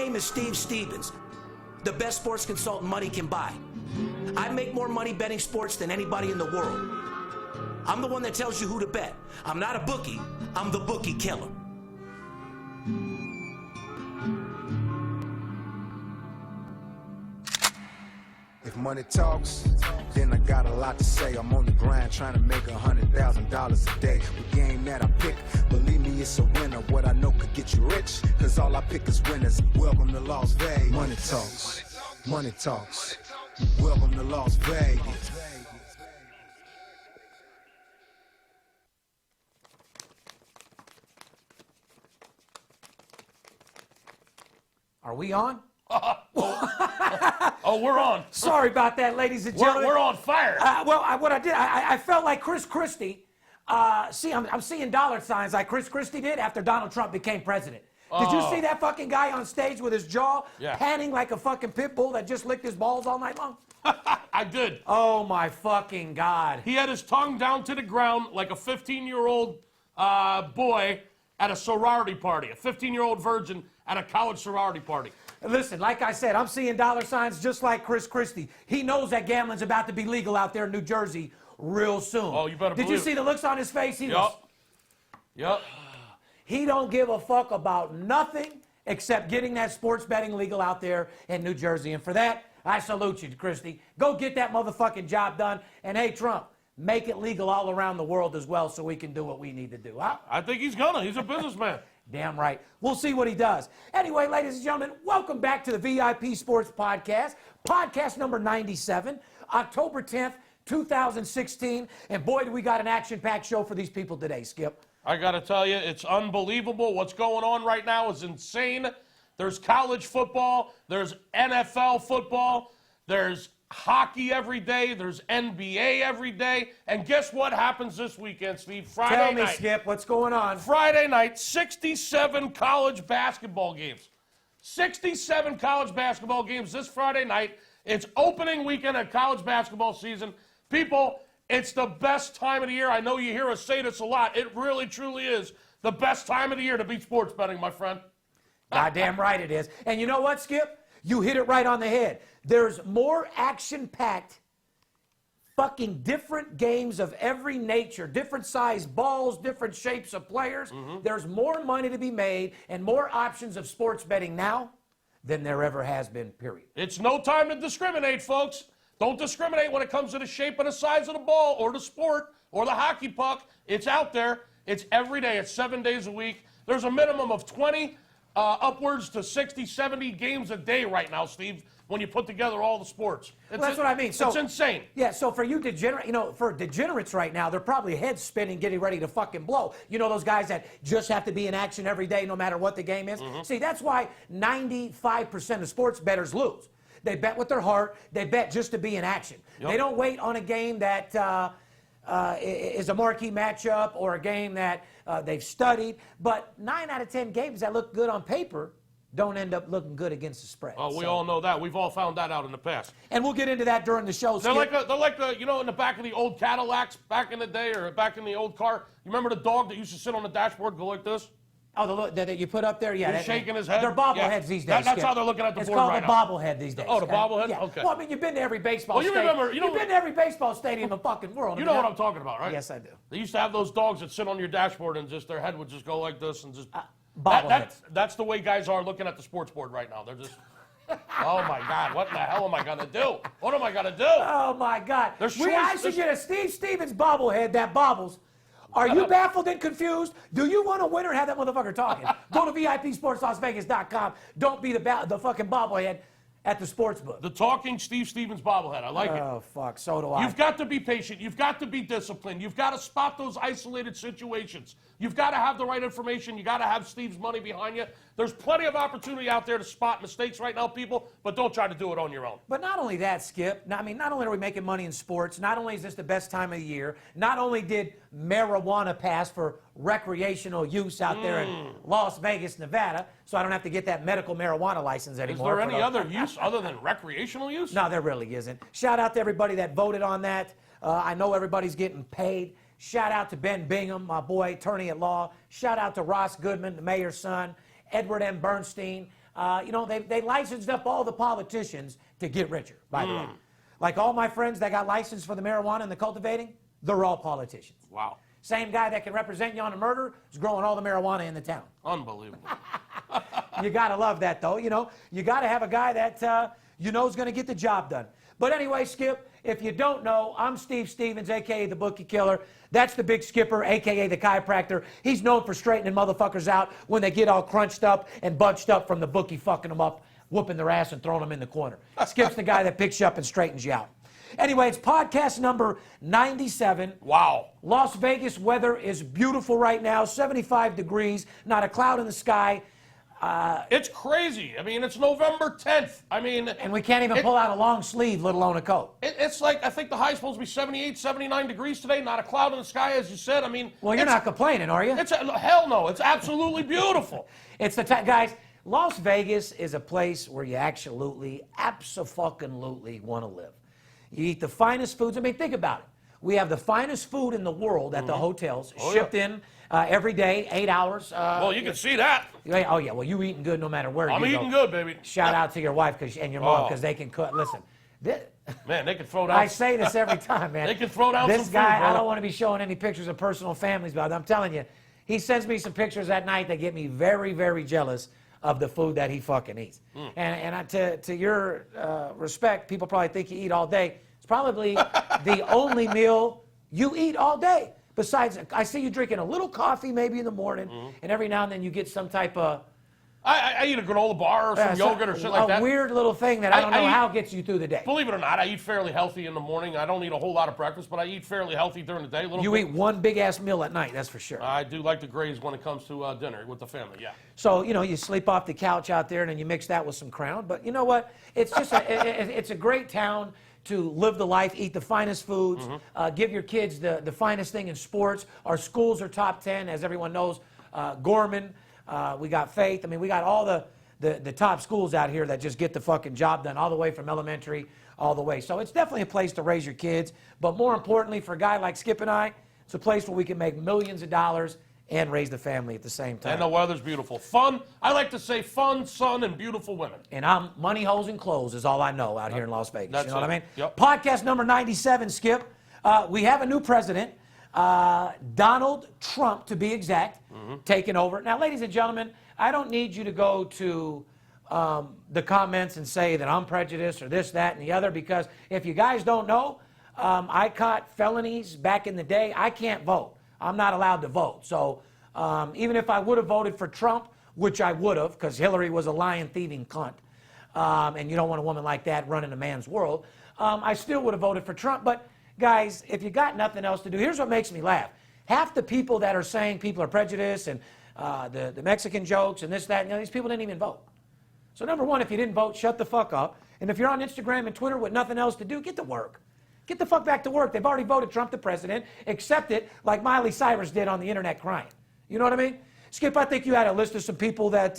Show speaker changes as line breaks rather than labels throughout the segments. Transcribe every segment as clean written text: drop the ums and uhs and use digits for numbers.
name is Steve Stevens, the best sports consultant money can buy. I make more money betting sports than anybody in the world. I'm the one that tells you who to bet. I'm not a bookie, I'm the Bookie Killer.
If money talks, then I got a lot to say. I'm on the grind trying to make $100,000 a day. The game that I pick, believe me, it's a winner. What I know could get you rich, cause all I pick is winners. Welcome to Las Vegas. Money talks, money talks. Welcome to Las Vegas.
Are we on?
Oh, we're on.
Sorry about that, ladies and gentlemen.
We're on fire.
What I did, I felt like Chris Christie. I'm seeing dollar signs like Chris Christie did after Donald Trump became president. Did you see that fucking guy on stage with his jaw panning like a fucking pit bull that just licked his balls all night long?
I did.
Oh, my fucking God.
He had his tongue down to the ground like a 15-year-old boy at a sorority party, a 15-year-old virgin at a college sorority party.
Listen, like I said, I'm seeing dollar signs just like Chris Christie. He knows that gambling's about to be legal out there in New Jersey real soon.
Oh, you better
Did you see the looks on his face?
Yep.
He don't give a fuck about nothing except getting that sports betting legal out there in New Jersey. And for that, I salute you, Christie. Go get that motherfucking job done. And hey, Trump, make it legal all around the world as well so we can do what we need to do. Huh?
I think he's gonna. He's a businessman.
Damn right. We'll see what he does. Anyway, ladies and gentlemen, welcome back to the VIP Sports Podcast. Podcast number 97, October 10th, 2016. And boy, do we got an action-packed show for these people today, Skip.
I got to tell you, it's unbelievable. What's going on right now is insane. There's college football. There's NFL football. There's hockey every day. There's NBA every day. And guess what happens this weekend, Steve? Friday night.
Tell me, Skip, what's going on?
Friday night, 67 college basketball games. 67 college basketball games this Friday night. It's opening weekend of college basketball season. People, it's the best time of the year. I know you hear us say this a lot. It really, truly is the best time of the year to be sports betting, my friend.
Goddamn right it is. And you know what, Skip? You hit it right on the head. There's more action-packed, fucking different games of every nature, different size balls, different shapes of players. There's more money to be made and more options of sports betting now than there ever has been, period.
It's no time to discriminate, folks. Don't discriminate when it comes to the shape and the size of the ball or the sport or the hockey puck. It's out there. It's every day. It's 7 days a week. There's a minimum of 20, upwards to 60, 70 games a day right now, Steve, when you put together all the sports.
Well, that's what I mean. So,
it's insane.
Yeah, so for you for degenerates right now, they're probably heads spinning, getting ready to fucking blow. You know those guys that just have to be in action every day no matter what the game is? See, that's why 95% of sports bettors lose. They bet with their heart. They bet just to be in action. They don't wait on a game that is a marquee matchup or a game that they've studied. But 9 out of 10 games that look good on paper don't end up looking good against the spread.
Oh, we all know that. We've all found that out in the past.
And we'll get into that during the show.
They're like the, you know, in the back of the old Cadillacs back in the day or back in the old car. You remember the dog that used to sit on the dashboard, go like this?
Oh, the look that you put up there? Yeah.
He's shaking his head?
They're bobbleheads
Yeah.
these days.
That's how they're looking at the board right now.
It's called a bobblehead these days.
Oh, the bobblehead?
Yeah.
Okay.
Well, I mean, you've been to every baseball
Well, you
stadium.
remember,
You've been to every baseball stadium in the fucking world.
You know what I'm talking about, right?
Yes, I do.
They used to have those dogs that sit on your dashboard and just their head would just go like this and just...
Bobbleheads.
That's the way guys are looking at the sports board right now. They're just... Oh, my God. What the hell am I going to do? What am I going to do?
Oh, my God. I should get a Steve Stevens bobblehead that bobbles. Are you baffled and confused? Do you want to win or have that motherfucker talking? Go to VIPSportsLasVegas.com. Don't be the fucking bobblehead at the sports book.
The talking Steve Stevens bobblehead. I like it.
Oh, fuck. So do I.
You've got to be patient. You've got to be disciplined. You've got to spot those isolated situations. You've got to have the right information. You've got to have Steve's money behind you. There's plenty of opportunity out there to spot mistakes right now, people, but don't try to do it on your own.
But not only that, Skip, I mean, not only are we making money in sports, not only is this the best time of the year, not only did marijuana pass for recreational use out there in Las Vegas, Nevada, so I don't have to get that medical marijuana license anymore.
Is there any other use other than recreational use?
No, there really isn't. Shout out to everybody that voted on that. I know everybody's getting paid. Shout out to Ben Bingham, my boy, attorney at law. Shout out to Ross Goodman, the mayor's son. Edward M. Bernstein. they licensed up all the politicians to get richer, by the way. Like all my friends that got licensed for the marijuana and the cultivating, they're all politicians.
Wow.
Same guy that can represent you on a murder is growing all the marijuana in the town.
Unbelievable.
You got to love that, though. You got to have a guy that is going to get the job done. But anyway, Skip, if you don't know, I'm Steve Stevens, a.k.a. the Bookie Killer. That's the Big Skipper, a.k.a. the chiropractor. He's known for straightening motherfuckers out when they get all crunched up and bunched up from the bookie fucking them up, whooping their ass and throwing them in the corner. Skip's the guy that picks you up and straightens you out. Anyway, it's podcast number 97.
Wow.
Las Vegas weather is beautiful right now, 75 degrees, not a cloud in the sky.
It's crazy. I mean, it's November 10th.
And we can't even pull out a long sleeve, let alone a coat.
It's like, I think the high's supposed to be 78, 79 degrees today, not a cloud in the sky, as you said.
Well, you're not complaining, are you?
Hell no. It's absolutely beautiful.
It's the time, guys. Las Vegas is a place where you absolutely want to live. You eat the finest foods. Think about it. We have the finest food in the world at the hotels, shipped in every day, 8 hours.
Well, you can see that.
Oh, yeah. Well, you eating good no matter where you go.
I'm eating good, baby.
Shout out to your wife and your mom because they can cook. Listen,
man, they can throw down.
I say this every time, man.
They can throw down
this
some
guy,
food, bro.
I don't want to be showing any pictures of personal families, but I'm telling you, he sends me some pictures at night that get me very, very jealous of the food that he fucking eats. And to your respect, people probably think you eat all day. It's probably the only meal you eat all day. Besides, I see you drinking a little coffee maybe in the morning, and every now and then you get some type of...
I eat a granola bar or some yogurt or shit like that.
A weird little thing that I don't know how gets you through the day.
Believe it or not, I eat fairly healthy in the morning. I don't eat a whole lot of breakfast, but I eat fairly healthy during the day.
You eat one big-ass meal at night, that's for sure.
I do like to graze when it comes to dinner with the family, yeah.
So, you sleep off the couch out there, and then you mix that with some Crown. But you know what? It's just it's a great town to live the life, eat the finest foods, give your kids the finest thing in sports. Our schools are top 10, as everyone knows. Gorman, we got Faith. We got all the top schools out here that just get the fucking job done, all the way from elementary all the way. So it's definitely a place to raise your kids. But more importantly, for a guy like Skip and I, it's a place where we can make millions of dollars and raise the family at the same time.
And the weather's beautiful. Fun. I like to say fun, sun, and beautiful women.
And I'm money, hoes, and clothes is all I know out here in Las Vegas.
That's
you know what I mean?
Yep.
Podcast number 97, Skip. We have a new president, Donald Trump, to be exact, taking over. Now, ladies and gentlemen, I don't need you to go to the comments and say that I'm prejudiced or this, that, and the other, because if you guys don't know, I caught felonies back in the day. I can't vote. I'm not allowed to vote. So even if I would have voted for Trump, which I would have, because Hillary was a lying, thieving cunt, and you don't want a woman like that running a man's world, I still would have voted for Trump. But, guys, if you got nothing else to do, here's what makes me laugh. Half the people that are saying people are prejudiced and the Mexican jokes and this, that, and these people didn't even vote. So, number one, if you didn't vote, shut the fuck up. And if you're on Instagram and Twitter with nothing else to do, get to work. Get the fuck back to work. They've already voted Trump the president. Accept it like Miley Cyrus did on the internet crying. You know what I mean? Skip, I think you had a list of some people that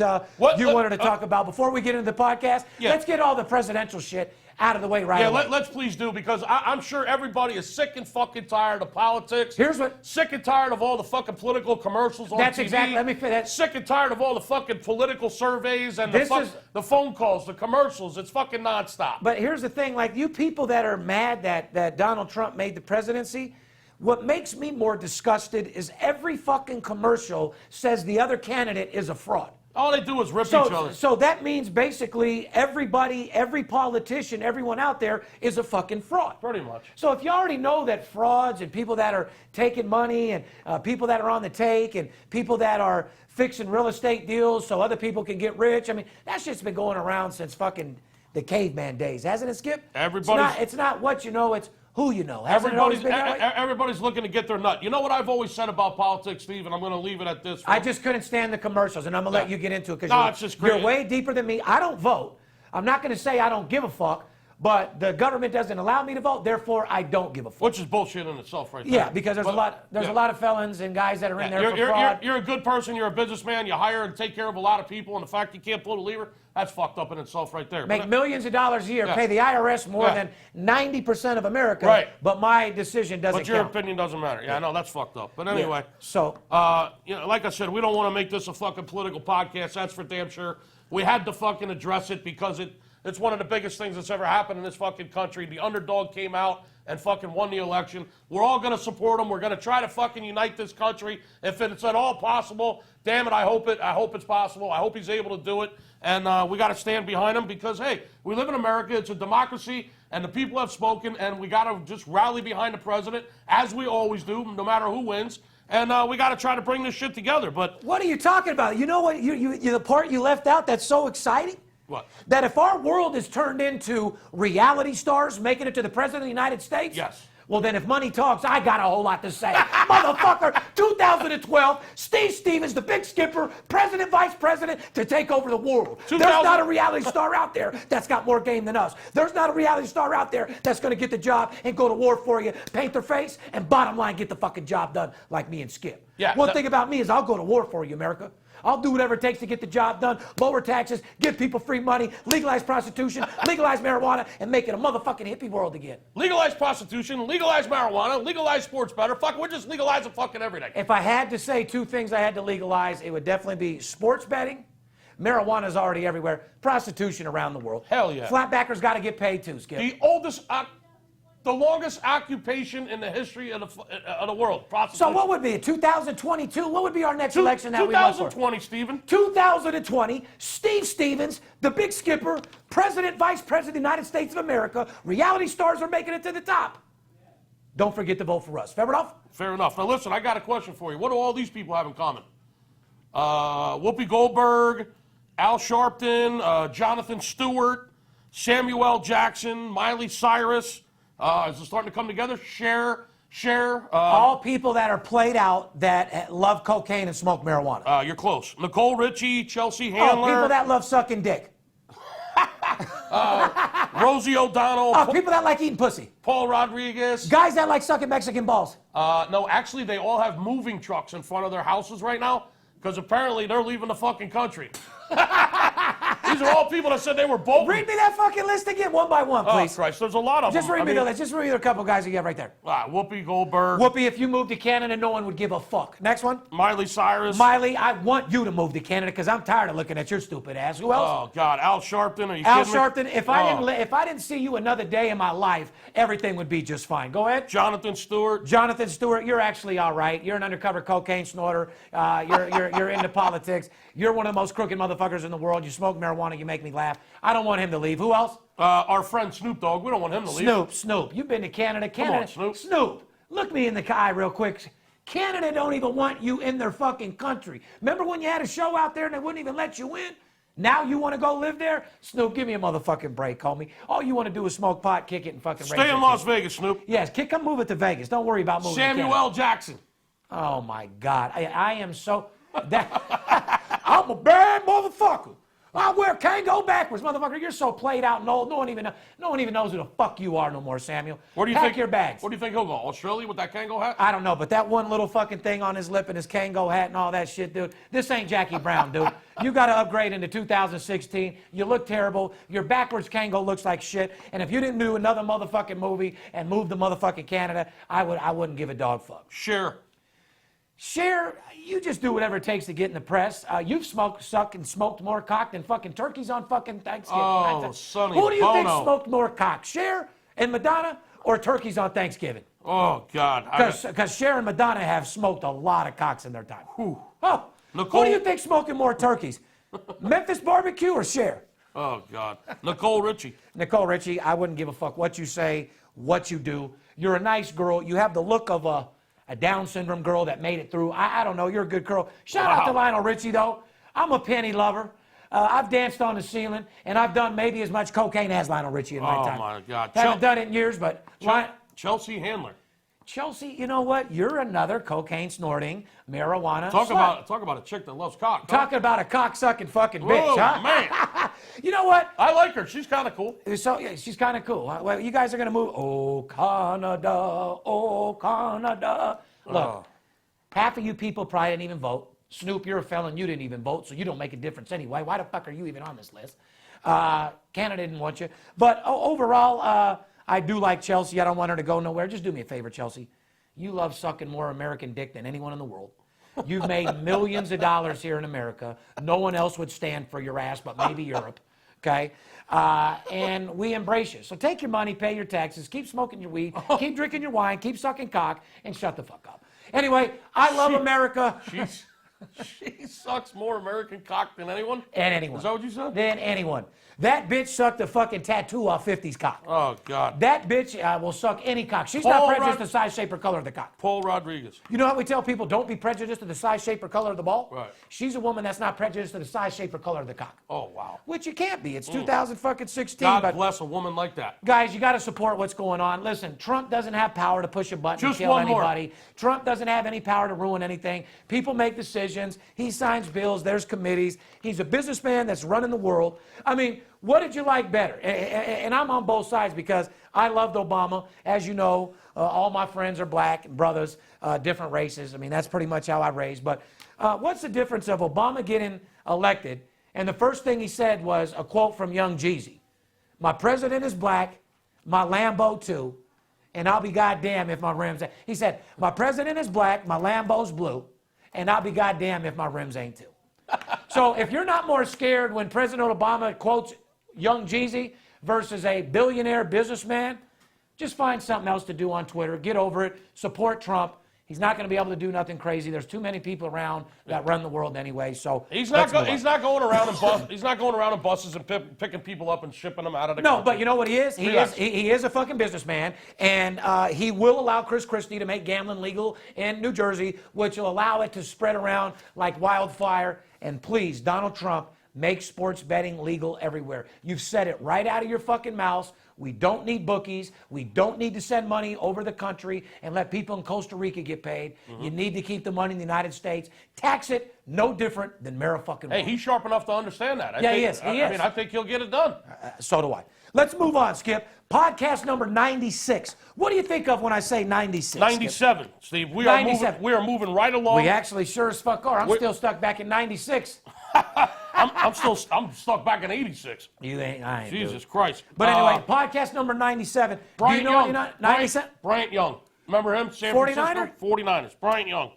you wanted to talk about. Before we get into the podcast, let's get all the presidential shit out of the way right away.
Yeah, let's please do, because I'm sure everybody is sick and fucking tired of politics.
Here's what...
Sick and tired of all the fucking political commercials on
That's
TV.
exactly... Let me finish that.
Sick and tired of all the fucking political surveys and the phone calls, the commercials. It's fucking nonstop.
But here's the thing, like you people that are mad that Donald Trump made the presidency, what makes me more disgusted is every fucking commercial says the other candidate is a fraud.
All they do is rip each other.
So that means basically everybody, every politician, everyone out there is a fucking fraud.
Pretty much.
So if you already know that frauds and people that are taking money and people that are on the take and people that are fixing real estate deals so other people can get rich, that shit's been going around since fucking the caveman days, hasn't it, Skip? It's not what you know, it's who you know.
Everybody's looking to get their nut. You know what I've always said about politics, Steve, and I'm going to leave it at this.
I just couldn't stand the commercials, and I'm going to let you get into it
it's
because
just great.
You're way deeper than me. I don't vote. I'm not going to say I don't give a fuck, but the government doesn't allow me to vote, therefore I don't give a fuck.
Which is bullshit in itself, right there.
Yeah, because there's a lot of felons and guys that are in there for fraud.
You're a good person. You're a businessman. You hire and take care of a lot of people, and the fact you can't pull the lever, that's fucked up in itself right there.
Make millions of dollars a year, pay the IRS more than 90% of America,
right.
But my decision doesn't
count. But your
count.
opinion doesn't matter. Yeah, I know, that's fucked up. But anyway,
so
like I said, we don't want to make this a fucking political podcast. That's for damn sure. We had to fucking address it because it's one of the biggest things that's ever happened in this fucking country. The underdog came out and fucking won the election. We're all going to support him. We're going to try to fucking unite this country. If it's at all possible, damn it, I hope it's possible. I hope he's able to do it. And we got to stand behind him because, hey, we live in America. It's a democracy, and the people have spoken, and we got to just rally behind the president, as we always do, no matter who wins. And we got to try to bring this shit together. But
what are you talking about? You know what? You the part you left out that's so exciting?
What?
That if our world is turned into reality stars making it to the president of the United States?
Yes.
Well, then if money talks, I got a whole lot to say. Motherfucker, 2012, Steve Stevens, the big skipper, president, vice president, to take over the world. There's not a reality star out there that's got more game than us. There's not a reality star out there that's going to get the job and go to war for you, paint their face, and bottom line, get the fucking job done like me and Skip.
Yeah,
One thing about me is I'll go to war for you, America. I'll do whatever it takes to get the job done, lower taxes, give people free money, legalize prostitution, legalize marijuana, and make it a motherfucking hippie world again.
Legalize prostitution, legalize marijuana, legalize sports better. Fuck, we're just legalizing fucking everything.
If I had to say two things I had to legalize, it would definitely be sports betting. Marijuana is already everywhere. Prostitution around the world.
Hell yeah.
Flatbackers got to get paid too, Skip.
The longest occupation in the history of the world. Prostitution.
So what would be it? 2022? What would be our next election that we run for?
2020, Stephen.
2020, Steve Stevens, the big skipper, president, vice president of the United States of America. Reality stars are making it to the top. Don't forget to vote for us. Fair enough?
Fair enough. Now listen, I got a question for you. What do all these people have in common? Whoopi Goldberg, Al Sharpton, Jonathan Stewart, Samuel L. Jackson, Miley Cyrus. Is it starting to come together? Cher.
All people that are played out that love cocaine and smoke marijuana.
You're close. Nicole Richie, Chelsea Handler.
Oh, people that love sucking dick.
Rosie O'Donnell.
Oh, people that like eating pussy.
Paul Rodriguez.
Guys that like sucking Mexican balls.
No, actually, they all have moving trucks in front of their houses right now because apparently they're leaving the fucking country. These are all people that said they were bold.
Read me that fucking list again, one by one, please.
Oh, Christ, there's a lot of
Just
them.
read me the list. Just read me a couple guys you got right there.
Whoopi Goldberg.
Whoopi, if you moved to Canada, no one would give a fuck. Next one.
Miley Cyrus.
Miley, I want you to move to Canada because I'm tired of looking at your stupid ass. Who else?
Oh, God. Al Sharpton. Are you
Al
kidding me?
Sharpton. If I didn't see you another day in my life, everything would be just fine. Go ahead.
Jonathan Stewart.
Jonathan Stewart, you're actually all right. You're an undercover cocaine snorter. You're into politics. You're one of the most crooked motherfuckers in the world. You smoke marijuana. You make me laugh. I don't want him to leave. Who else?
Our friend Snoop Dogg. We don't want him to leave.
Snoop. You've been to Canada.
Come on, Snoop.
Snoop, look me in the eye real quick. Canada don't even want you in their fucking country. Remember when you had a show out there and they wouldn't even let you in? Now you want to go live there? Snoop, give me a motherfucking break, homie. All you want to do is smoke pot, kick it, and fucking
Stay in Las Vegas, Snoop.
Yes, come move it to Vegas. Don't worry about moving
Samuel L. Jackson.
Oh, my God. I am so... I'm a bad motherfucker. I wear can't go backwards, motherfucker. You're so played out and old. No one even knows who the fuck you are no more, Samuel.
Where do you
Pack
think
your bags?
Where do you think he'll go? Australia with that Kango hat?
I don't know, but that one little fucking thing on his lip and his Kango hat and all that shit, dude. This ain't Jackie Brown, dude. You got to upgrade into 2016. You look terrible. Your backwards Kango looks like shit. And if you didn't do another motherfucking movie and move to motherfucking Canada, I wouldn't give a dog fuck. Cher, you just do whatever it takes to get in the press. You've sucked and smoked more cock than fucking turkeys on fucking Thanksgiving.
Oh, Sonny
Who do you think
Bono.
smoked more cock, Cher and Madonna or turkeys on Thanksgiving?
Oh, God.
Because Cher and Madonna have smoked a lot of cocks in their time.
Whew.
Oh,
Nicole-
who do you think smoking more turkeys? Memphis Barbecue or Cher?
Oh, God. Nicole Richie.
Nicole Richie, I wouldn't give a fuck what you say, what you do. You're a nice girl. You have the look of a Down syndrome girl that made it through. I don't know. You're a good girl. Shout out to Lionel Richie, though. I'm a penny lover. I've danced on the ceiling, and I've done maybe as much cocaine as Lionel Richie in my time.
Oh, my God.
Haven't done it in years, but...
Chelsea Handler.
Chelsea, you know what? You're another cocaine-snorting, marijuana
Talk
slut.
about a chick that loves cock.
Talking about a cock-sucking fucking bitch,
Whoa,
huh?
man.
You know what?
I like her. She's kind of cool.
So yeah, she's kind of cool. Well, you guys are gonna move. Oh Canada, oh Canada. Look, half of you people probably didn't even vote. Snoop, you're a felon. You didn't even vote, so you don't make a difference anyway. Why the fuck are you even on this list? Canada didn't want you. But overall, I do like Chelsea. I don't want her to go nowhere. Just do me a favor, Chelsea. You love sucking more American dick than anyone in the world. You've made millions of dollars here in America. No one else would stand for your ass, but maybe Europe. Okay? And we embrace you. So take your money, pay your taxes, keep smoking your weed, keep drinking your wine, keep sucking cock, and shut the fuck up. Anyway, I love America.
She sucks more American cock than anyone?
And anyone.
Is that what you said?
Than anyone. That bitch sucked the fucking tattoo off 50's cock.
Oh, God.
That bitch will suck any cock. She's not prejudiced to the size, shape, or color of the cock.
Paul Rodriguez.
You know how we tell people don't be prejudiced to the size, shape, or color of the ball?
Right.
She's a woman that's not prejudiced to the size, shape, or color of the cock.
Oh, wow.
Which you can't be. It's 2016.
God
but
bless a woman like that.
guys, you got to support what's going on. Listen, Trump doesn't have power to push a button
Just
and kill
one more.
anybody. Trump doesn't have any power to ruin anything. People make decisions. He signs bills. There's committees. He's a businessman that's running the world. I mean, what did you like better? And I'm on both sides because I loved Obama. As you know, all my friends are black brothers, different races. I mean, that's pretty much how I raised. But what's the difference of Obama getting elected and the first thing he said was a quote from Young Jeezy. My president is black, my Lambo too, and I'll be goddamn if my rims ain't. He said, my president is black, my Lambo's blue, and I'll be goddamn if my rims ain't too. So if you're not more scared when President Obama quotes Young Jeezy versus a billionaire businessman, just find something else to do on Twitter. Get over it. Support Trump. He's not going to be able to do nothing crazy. There's too many people around that run the world anyway. So
he's not going around in he's not going around in buses and picking people up and shipping them out of the country.
No, but you know what he is? He is a fucking businessman, and he will allow Chris Christie to make gambling legal in New Jersey, which will allow it to spread around like wildfire. And please, Donald Trump, make sports betting legal everywhere. You've said it right out of your fucking mouth. We don't need bookies. We don't need to send money over the country and let people in Costa Rica get paid. You need to keep the money in the United States. Tax it no different than fucking.
Hey, he's sharp enough to understand that.
He is.
I mean, I think he'll get it done.
So do I. Let's move on, Skip. Podcast number 96. What do you think of when I say 96?
97, Skip? Steve. We
97.
are moving right along.
We actually sure as fuck are. I'm still stuck back in 96.
I'm stuck back in 86.
You ain't. I ain't.
Jesus Christ.
But anyway, podcast number 97.
Bryant
do you know
Young.
97?
Bryant Young. Remember him? San
49er?
Francisco? 49ers. Bryant Young.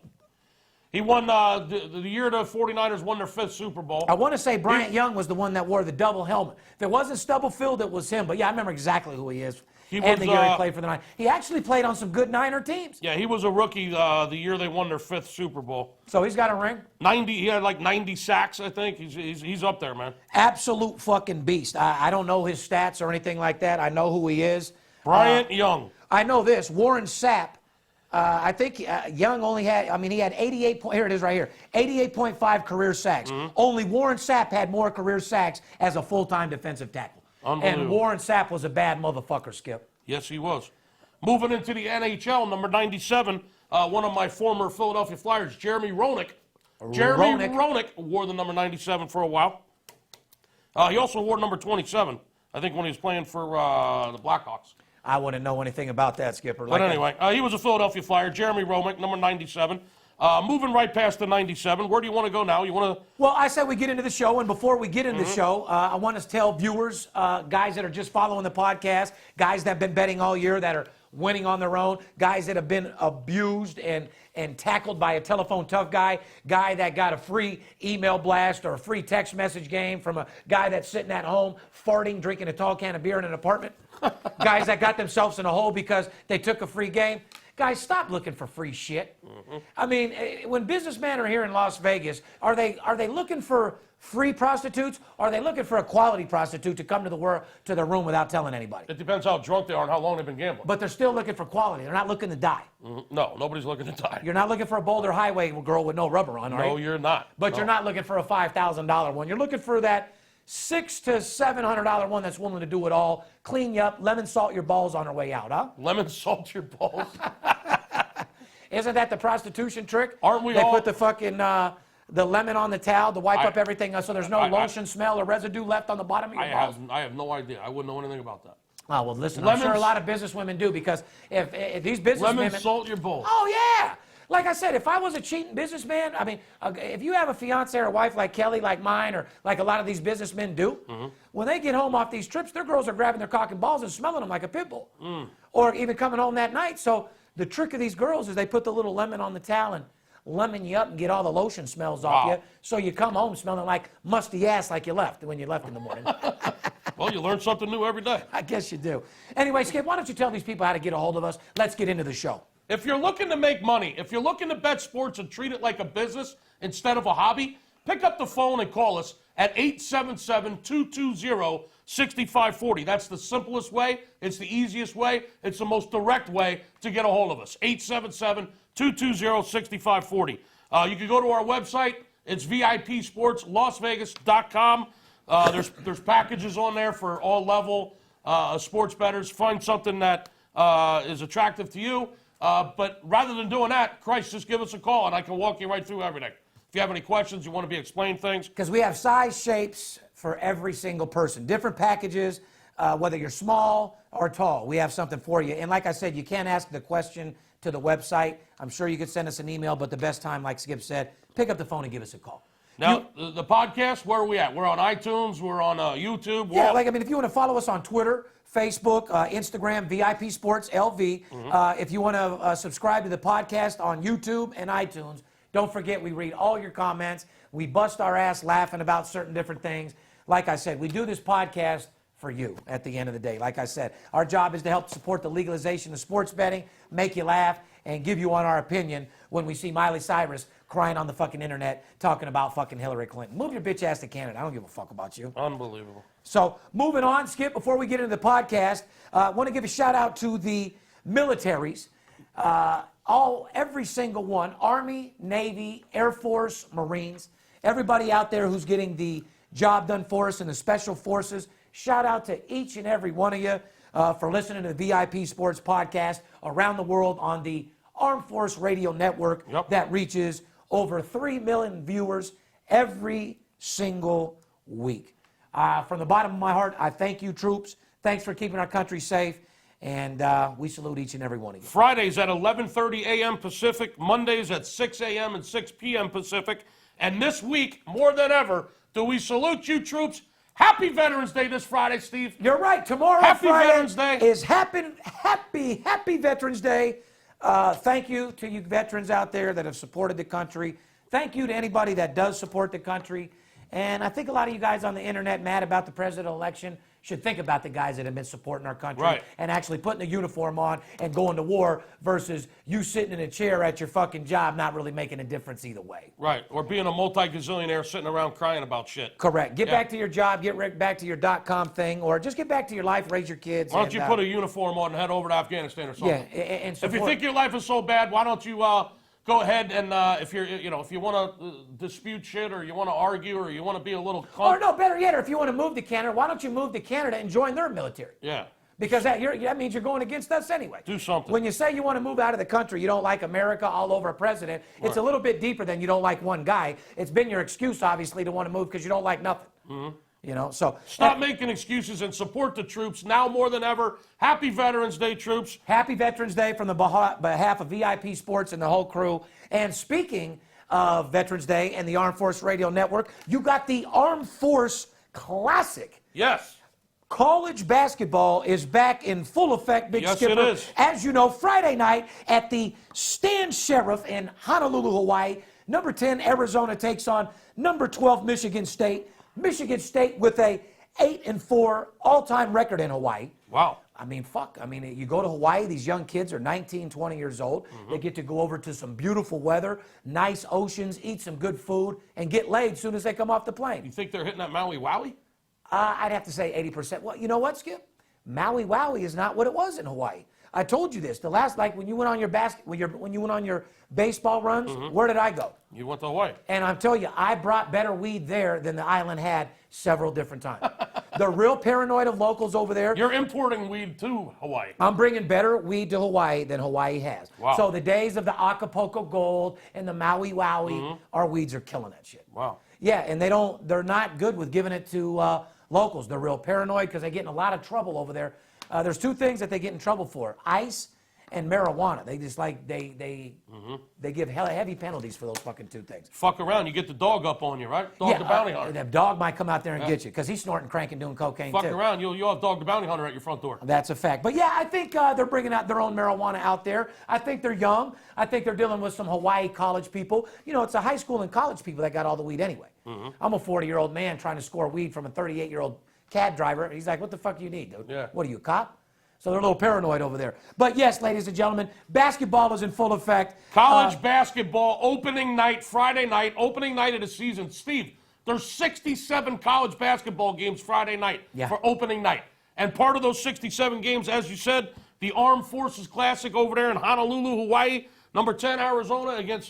He won the year the 49ers won their 5th Super Bowl.
I want to say Bryant Young was the one that wore the double helmet. If it wasn't Stubblefield, it was him. But yeah, I remember exactly who he is. The year he played for the Niners. He actually played on some good Niner teams.
Yeah, he was a rookie the year they won their 5th Super Bowl.
So he's got a ring?
90. He had like 90 sacks, I think. He's up there, man.
Absolute fucking beast. I don't know his stats or anything like that. I know who he is.
Bryant Young.
I know this. Warren Sapp. I think Young only had, he had 88, here it is right here, 88.5 career sacks. Only Warren Sapp had more career sacks as a full-time defensive tackle. And Warren Sapp was a bad motherfucker, Skip.
Yes, he was. Moving into the NHL, number 97, one of my former Philadelphia Flyers, Jeremy Roenick. Jeremy Roenick wore the number 97 for a while. He also wore number 27, I think, when he was playing for the Blackhawks.
I wouldn't know anything about that, Skipper.
But anyway, he was a Philadelphia Flyer. Jeremy Roenick, number 97. Moving right past the 97. Where do you want to go now? You want to?
Well, I said we get into the show, and before we get into the show, I want to tell viewers, guys that are just following the podcast, guys that have been betting all year that are winning on their own, guys that have been abused and tackled by a telephone tough guy that got a free email blast or a free text message game from a guy that's sitting at home farting, drinking a tall can of beer in an apartment, guys that got themselves in a hole because they took a free game. Guys, stop looking for free shit. I mean, when businessmen are here in Las Vegas, are they looking for free prostitutes, or are they looking for a quality prostitute to come to their room without telling anybody?
It depends how drunk they are and how long they've been gambling.
But they're still looking for quality. They're not looking to die.
No, nobody's looking to die.
You're not looking for a Boulder Highway girl with no rubber on, are you?
No, you're not.
But you're not looking for a $5,000 one. You're looking for that $600 to $700 one that's willing to do it all, clean you up, lemon salt your balls on her way out, huh?
Lemon salt your balls.
Isn't that the prostitution trick?
Aren't we
they
all?
Put the fucking the lemon on the towel to wipe up everything so there's no lotion smell or residue left on the bottom of your balls?
I have no idea. I wouldn't know anything about that.
Oh, well, listen, I'm sure a lot of businesswomen do, because if these businesswomen...
Lemon salt your bowl.
Oh, yeah. Like I said, if I was a cheating businessman, I mean, if you have a fiance or a wife like Kelly, like mine, or like a lot of these businessmen do, when they get home off these trips, their girls are grabbing their cock and balls and smelling them like a pit bull. Or even coming home that night. So the trick of these girls is they put the little lemon on the towel and lemon you up and get all the lotion smells off you, so you come home smelling like musty ass like you left when you left in the morning.
Well, you learn something new every day.
I guess you do. Anyway, Skip, why don't you tell these people how to get a hold of us? Let's get into the show.
If you're looking to make money, if you're looking to bet sports and treat it like a business instead of a hobby, pick up the phone and call us at 877-220-6540. That's the simplest way. It's the easiest way. It's the most direct way to get a hold of us. 877-220-6540. You can go to our website. It's VIPSportsLasVegas.com. There's packages on there for all level sports bettors. Find something that is attractive to you. But rather than doing that, Christ, just give us a call and I can walk you right through everything. If you have any questions, you want to be explained things.
Because we have size shapes for every single person. Different packages, whether you're small or tall. We have something for you. And like I said, you can't ask the question to the website. I'm sure you could send us an email, but the best time, like Skip said, pick up the phone and give us a call.
Now, the podcast, where are we at? We're on iTunes. We're on YouTube.
Yeah, if you want to follow us on Twitter, Facebook, Instagram, VIP Sports LV. If you want to subscribe to the podcast on YouTube and iTunes, don't forget we read all your comments. We bust our ass laughing about certain different things. Like I said, we do this podcast for you at the end of the day. Like I said, our job is to help support the legalization of sports betting, make you laugh, and give you on our opinion when we see Miley Cyrus crying on the fucking internet talking about fucking Hillary Clinton. Move your bitch ass to Canada. I don't give a fuck about you.
Unbelievable.
So moving on, Skip, before we get into the podcast, I want to give a shout out to the militaries. Every single one, Army, Navy, Air Force, Marines, everybody out there who's getting the job done for us in the Special Forces. Shout out to each and every one of you for listening to the VIP Sports Podcast around the world on the Armed Force Radio Network that reaches over 3 million viewers every single week. From the bottom of my heart, I thank you, troops. Thanks for keeping our country safe, and we salute each and every one of you.
Fridays at 11:30 a.m. Pacific, Mondays at 6 a.m. and 6 p.m. Pacific, and this week, more than ever, do we salute you, troops. Happy Veterans Day this Friday, Steve.
You're right. Tomorrow,
Happy
Friday,
Veterans Day.
is happy Veterans Day. Thank you to you veterans out there that have supported the country. Thank you to anybody that does support the country. And I think a lot of you guys on the internet mad about the presidential election should think about the guys that have been supporting our country and actually putting the uniform on and going to war versus you sitting in a chair at your fucking job not really making a difference either way.
Right, or being a multi-gazillionaire sitting around crying about shit.
Correct. Get back to your job, get back to your .com thing, or just get back to your life, raise your kids.
Why don't you put a uniform on and head over to Afghanistan or something?
Yeah, and
if you think your life is so bad, why don't you go ahead and if you want to dispute shit or you want to argue or you want to be a little
or no, better yet, or if you want to move to Canada, why don't you move to Canada and join their military?
Yeah.
Because that means you're going against us anyway.
Do something.
When you say you want to move out of the country, you don't like America all over a president, it's a little bit deeper than you don't like one guy. It's been your excuse, obviously, to want to move because you don't like nothing. So
stop making excuses and support the troops now more than ever. Happy Veterans Day, troops.
Happy Veterans Day from the behalf of VIP Sports and the whole crew. And speaking of Veterans Day and the Armed Force Radio Network, you got the Armed Force Classic.
Yes.
College basketball is back in full effect, Big Skipper.
Yes, it is.
As you know, Friday night at the Stan Sheriff in Honolulu, Hawaii. Number 10, Arizona takes on number 12, Michigan State. Michigan State with a 8-4 all-time record in Hawaii.
Wow.
I mean, fuck. I mean, you go to Hawaii, these young kids are 19, 20 years old. They get to go over to some beautiful weather, nice oceans, eat some good food, and get laid as soon as they come off the plane.
You think they're hitting that Maui Wowie?
I'd have to say 80%. Well, you know what, Skip? Maui Wowie is not what it was in Hawaii. I told you this. The last, when you went on your when you went on your baseball runs, where did I go?
You went to Hawaii.
And I'm telling you, I brought better weed there than the island had several different times. They're real paranoid of locals over there.
You're importing weed to Hawaii.
I'm bringing better weed to Hawaii than Hawaii has.
Wow.
So the days of the Acapulco Gold and the Maui Wowie, our weeds are killing that shit.
Wow.
Yeah, and they're not good with giving it to locals. They're real paranoid because they get in a lot of trouble over there. There's two things that they get in trouble for: ice and marijuana. They just like they give heavy penalties for those fucking two things.
Fuck around, you get the dog up on you, right? Dog the bounty hunter.
That dog might come out there and get you because he's snorting, cranking, doing cocaine
Fuck
too.
around, you'll have Dog the bounty hunter at your front door.
That's a fact. But yeah, I think they're bringing out their own marijuana out there. I think they're young. I think they're dealing with some Hawaii college people. You know, it's the high school and college people that got all the weed anyway. I'm a 40-year-old man trying to score weed from a 38-year-old cab driver. He's like, what the fuck do you need, dude?
Yeah.
What are you, a cop? So they're a little paranoid over there. But yes, ladies and gentlemen, basketball is in full effect.
College basketball opening night, Friday night, opening night of the season. Steve, there's 67 college basketball games Friday night for opening night. And part of those 67 games, as you said, the Armed Forces Classic over there in Honolulu, Hawaii. Number 10, Arizona against,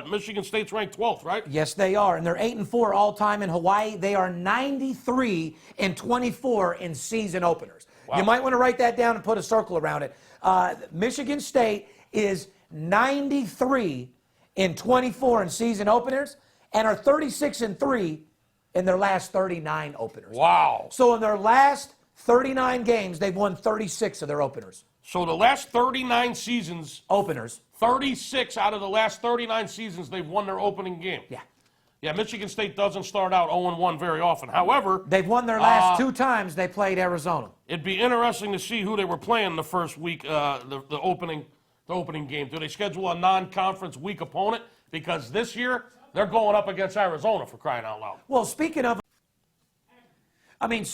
Michigan State's ranked 12th, right?
Yes, they are. And they're 8-4 all-time in Hawaii. They are 93-24 in season openers. Wow. You might want to write that down and put a circle around it. Michigan State is 93-24 in season openers and are 36-3 in their last 39 openers.
Wow.
So in their last 39 games, they've won 36 of their openers.
So the last 39 seasons,
Openers.
36 out of the last 39 seasons, they've won their opening game.
Yeah.
Yeah, Michigan State doesn't start out 0-1 very often. However,
They've won their last two times they played Arizona.
it'd be interesting to see who they were playing the first week, the opening game. Do they schedule a non-conference weak opponent? Because this year, they're going up against Arizona, for crying out loud.
Well, speaking of, I mean,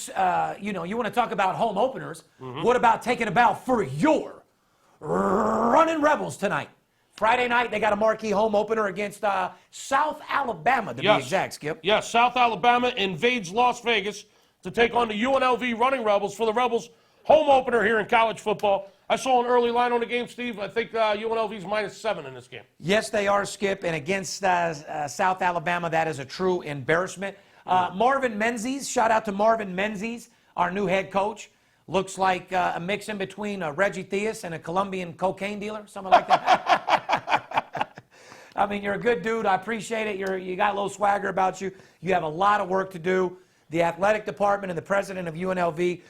you want to talk about home openers. What about taking a bow for your Running Rebels tonight? Friday night, they got a marquee home opener against South Alabama, to be exact, Skip.
Yes, South Alabama invades Las Vegas to take on the UNLV Running Rebels for the Rebels' home opener here in college football. I saw an early line on the game, Steve. I think UNLV's -7 in this game.
Yes, they are, Skip. And against South Alabama, that is a true embarrassment. Marvin Menzies, shout out to Marvin Menzies, our new head coach. Looks like a mix in between Reggie Theus and a Colombian cocaine dealer, something like that. I mean, you're a good dude. I appreciate it. You got a little swagger about you. You have a lot of work to do. The athletic department and the president of UNLV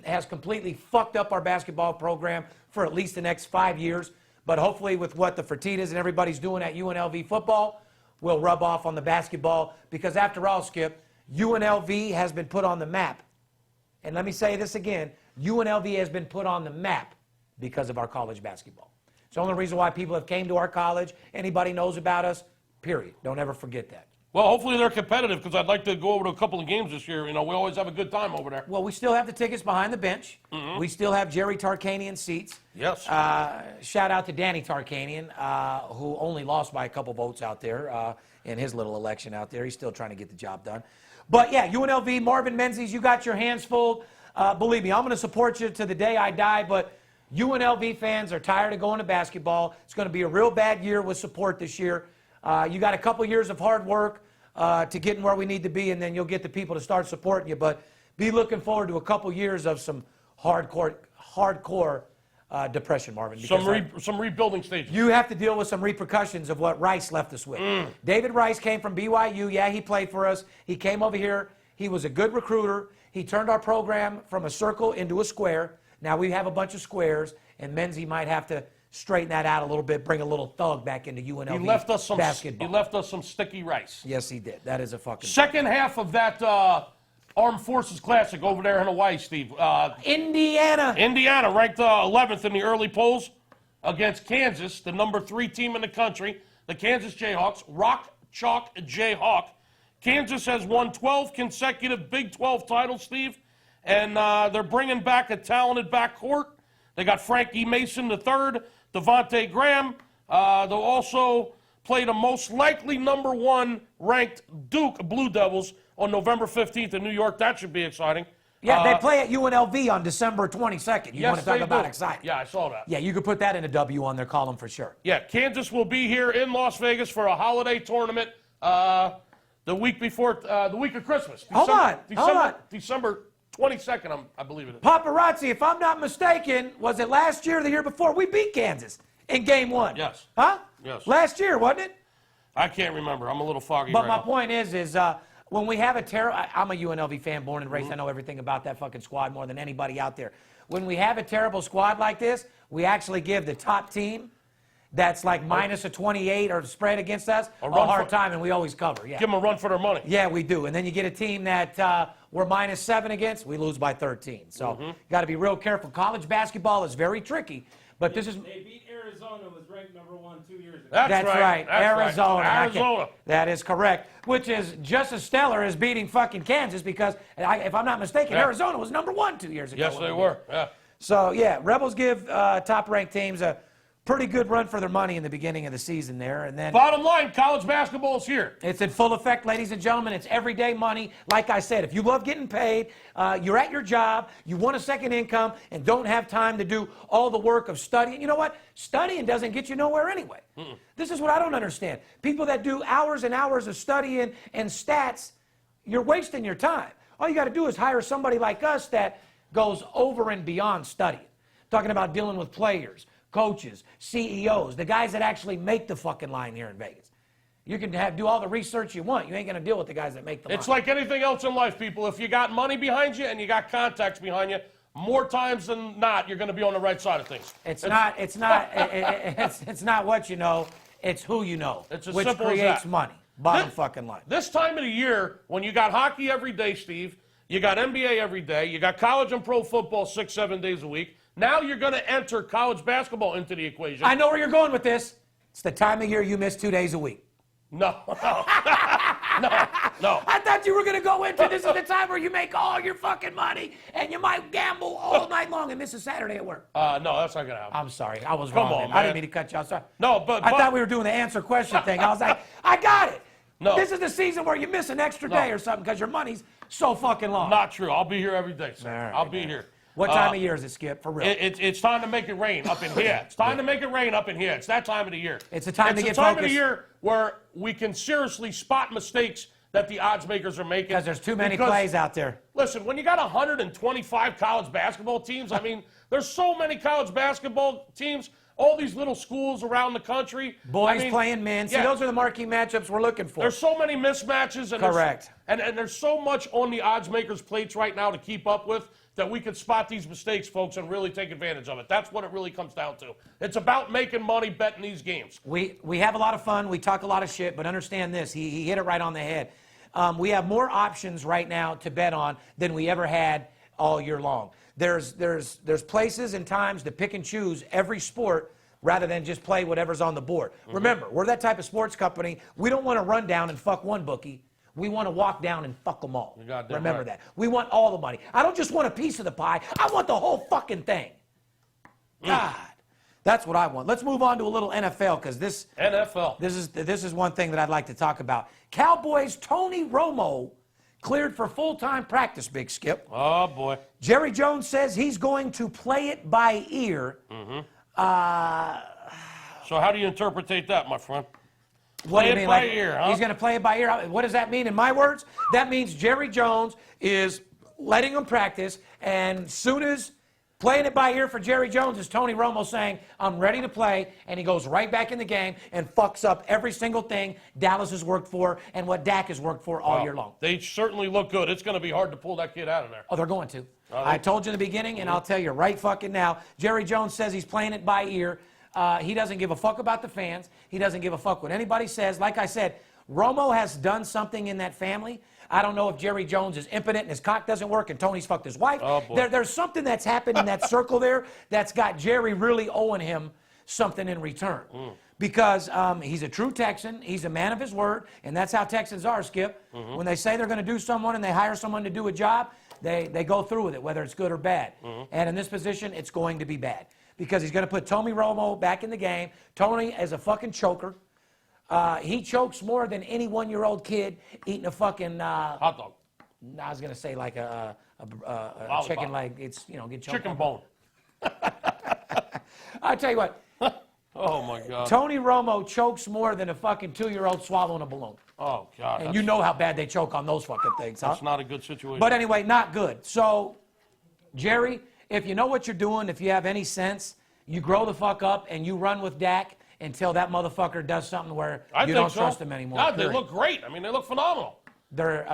has completely fucked up our basketball program for at least the next 5 years. But hopefully with what the Fertittas and everybody's doing at UNLV football will rub off on the basketball. Because after all, Skip, UNLV has been put on the map. And let me say this again. UNLV has been put on the map because of our college basketball. It's the only reason why people have came to our college. Anybody knows about us, period. Don't ever forget that.
Well, hopefully they're competitive because I'd like to go over to a couple of games this year. You know, we always have a good time over there.
Well, we still have the tickets behind the bench. We still have Jerry Tarkanian seats.
Yes.
Shout out to Danny Tarkanian, who only lost by a couple votes out there in his little election out there. He's still trying to get the job done. But, yeah, UNLV, Marvin Menzies, you got your hands full. Believe me, I'm going to support you to the day I die, but UNLV fans are tired of going to basketball. It's going to be a real bad year with support this year. You got a couple years of hard work to getting where we need to be, and then you'll get the people to start supporting you. But be looking forward to a couple years of some hardcore depression, Marvin.
Some rebuilding stages.
You have to deal with some repercussions of what Rice left us with. David Rice came from BYU. Yeah, he played for us. He came over here. He was a good recruiter. He turned our program from a circle into a square. Now we have a bunch of squares, and Menzie might have to straighten that out a little bit, bring a little thug back into UNLV basketball.
He left us some sticky rice.
Yes, he did. That is a fucking...
Second half of that Armed Forces Classic over there in Hawaii, Steve.
Indiana.
Indiana ranked 11th in the early polls against Kansas, the number 3 team in the country, the Kansas Jayhawks, Rock Chalk Jayhawk. Kansas has won 12 consecutive Big 12 titles, Steve, and they're bringing back a talented backcourt. They got Frankie Mason III, Devontae Graham. They'll also play the most likely number 1 ranked Duke Blue Devils on November 15th in New York. That should be exciting.
Yeah, they play at UNLV on December 22nd. You want to talk about exciting?
Yeah, I saw that.
Yeah, you could put that in a W on their column for sure.
Yeah, Kansas will be here in Las Vegas for a holiday tournament the week of Christmas.
Hold on.
December 22nd, I believe it is.
Paparazzi, if I'm not mistaken, was it last year or the year before? We beat Kansas in game 1.
Yes.
Huh?
Yes.
Last year, wasn't it?
I can't remember. I'm a little foggy
But
right
my
now.
point is when we have a terrible, I'm a UNLV fan, born and raised. I know everything about that fucking squad more than anybody out there. When we have a terrible squad like this, we actually give the top team that's like minus a 28 or spread against us a hard time, and we always cover. Yeah.
Give them a run for their money.
Yeah, we do. And then you get a team that we're minus 7 against, we lose by 13. So got to be real careful. College basketball is very tricky, but this is.
They beat Arizona, was ranked #1 2 years ago.
That's right. Arizona.
Right. Arizona.
That is correct. Which is just as stellar as beating fucking Kansas because, if I'm not mistaken, Arizona was #1 2 years ago.
Yes, they were. Yeah.
So, yeah, Rebels give top-ranked teams a pretty good run for their money in the beginning of the season there. And then
Bottom line, college basketball is here.
it's in full effect, ladies and gentlemen. It's everyday money. Like I said, if you love getting paid, you're at your job, you want a second income, and don't have time to do all the work of studying. You know what? Studying doesn't get you nowhere anyway. This is what I don't understand. People that do hours and hours of studying and stats, you're wasting your time. All you got to do is hire somebody like us that goes over and beyond studying. Talking about dealing with players, coaches, CEOs, the guys that actually make the fucking line here in Vegas. You can do all the research you want. You ain't going to deal with the guys that make the line.
It's like anything else in life, people. If you got money behind you and you got contacts behind you, more times than not, you're going to be on the right side of things.
It's not what you know. It's who you know,
It's as
which
simple as
creates
that.
money. Bottom fucking line.
This time of the year, when you got hockey every day, Steve, you got NBA every day, you got college and pro football 6-7 days a week, now you're going to enter college basketball into the equation.
I know where you're going with this. It's the time of year you miss 2 days a week.
No. No.
I thought you were going to go into this is the time where you make all your fucking money and you might gamble all night long and miss a Saturday at work.
No, that's not going to happen.
I'm sorry. I was
Come
wrong.
on,
I didn't
man.
mean to cut you off. Sorry.
No, but
I thought we were doing the answer question thing. I was like, I got it.
No.
This is the season where you miss an extra day or something because your money's so fucking long.
Not true. I'll be here every day, sir.
All right,
I'll be here.
What time of year is it, Skip? For real.
It's time to make it rain up in here. It's time to make it rain up in here. It's that time of the year.
It's a time to get
It's the time of
focused.
the year where we can seriously spot mistakes that the odds makers are making.
Because there's too many
Because,
plays out there.
Listen, when you got 125 college basketball teams, I mean, there's so many college basketball teams, all these little schools around the country.
Boys
I mean,
playing men. See,
yeah.
those are the marquee matchups we're looking for.
There's so many mismatches. And
Correct.
And there's so much on the odds makers' plates right now to keep up with that we could spot these mistakes, folks, and really take advantage of it. That's what it really comes down to. It's about making money betting these games.
We have a lot of fun. We talk a lot of shit, but understand this. He hit it right on the head. We have more options right now to bet on than we ever had all year long. There's places and times to pick and choose every sport rather than just play whatever's on the board. Remember, we're that type of sports company. We don't want to run down and fuck one bookie. We want to walk down and fuck them all. Remember
right.
that. We want all the money. I don't just want a piece of the pie. I want the whole fucking thing. God, that's what I want. Let's move on to a little NFL because this is one thing that I'd like to talk about. Cowboys' Tony Romo cleared for full-time practice, Big Skip.
Oh, boy.
Jerry Jones says he's going to play it by ear.
So how do you interpret that, my friend?
What do you
Play it
mean?
by
Like,
ear, huh?
He's going to play it by ear. What does that mean in my words? That means Jerry Jones is letting him practice, and soon as playing it by ear for Jerry Jones is Tony Romo saying, I'm ready to play, and he goes right back in the game and fucks up every single thing Dallas has worked for and what Dak has worked for all year long.
They certainly look good. It's going to be hard to pull that kid out of there.
Oh, they're going to. I told you in the beginning, and I'll tell you right fucking now. Jerry Jones says he's playing it by ear. He doesn't give a fuck about the fans. He doesn't give a fuck what anybody says. Like I said, Romo has done something in that family. I don't know if Jerry Jones is impotent and his cock doesn't work and Tony's fucked his wife.
Oh, boy.
There's something that's happened in that circle there that's got Jerry really owing him something in return. Because he's a true Texan. He's a man of his word. And that's how Texans are, Skip. When they say they're going to do someone and they hire someone to do a job, they go through with it, whether it's good or bad. And in this position, it's going to be bad. Because he's going to put Tony Romo back in the game. Tony is a fucking choker. He chokes more than any one-year-old kid eating a fucking
Hot dog.
I was gonna say like a chicken leg. It's get choked
Chicken
on.
bone.
I tell you what,
Oh, my God.
Tony Romo chokes more than a fucking 2-year-old swallowing a balloon.
Oh, God.
And you know how bad they choke on those fucking things, huh?
That's not a good situation.
But anyway, not good. So, Jerry, if you know what you're doing, if you have any sense, you grow the fuck up and you run with Dak until that motherfucker does something where you don't trust him anymore.
God, they
period.
look great. I mean, they look phenomenal.
They're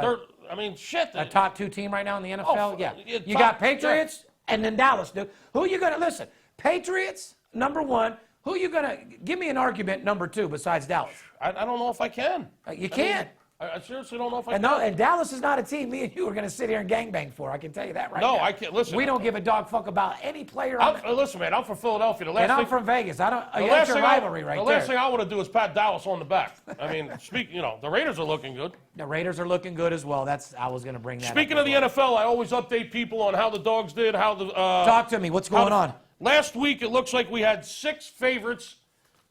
I mean, shit.
a top 2 team right now in the NFL. Yeah.
it's
You
top-
got Patriots and then Dallas, dude. Who you going to listen? Patriots, number 1. Who you going to give me an argument number 2 besides Dallas?
I don't know if I can.
You can't.
I seriously don't know if I
And,
can.
no, and Dallas is not a team me and you are going to sit here and gangbang for. I can tell you that right
No,
now.
I can't. Listen.
We don't give a dog fuck about any player. On
Listen, man, I'm from Philadelphia. The last
and I'm
thing,
from Vegas. I don't.
the
That's
last
your
thing
rivalry right
the
there.
last thing I want to do is pat Dallas on the back. I mean, the Raiders are looking good.
The Raiders are looking good as well. I was going to bring that
Speaking
up
of the
as well.
NFL, I always update people on how the dogs did, how the
Talk to me. What's going on?
Last week, it looks like we had 6 favorites,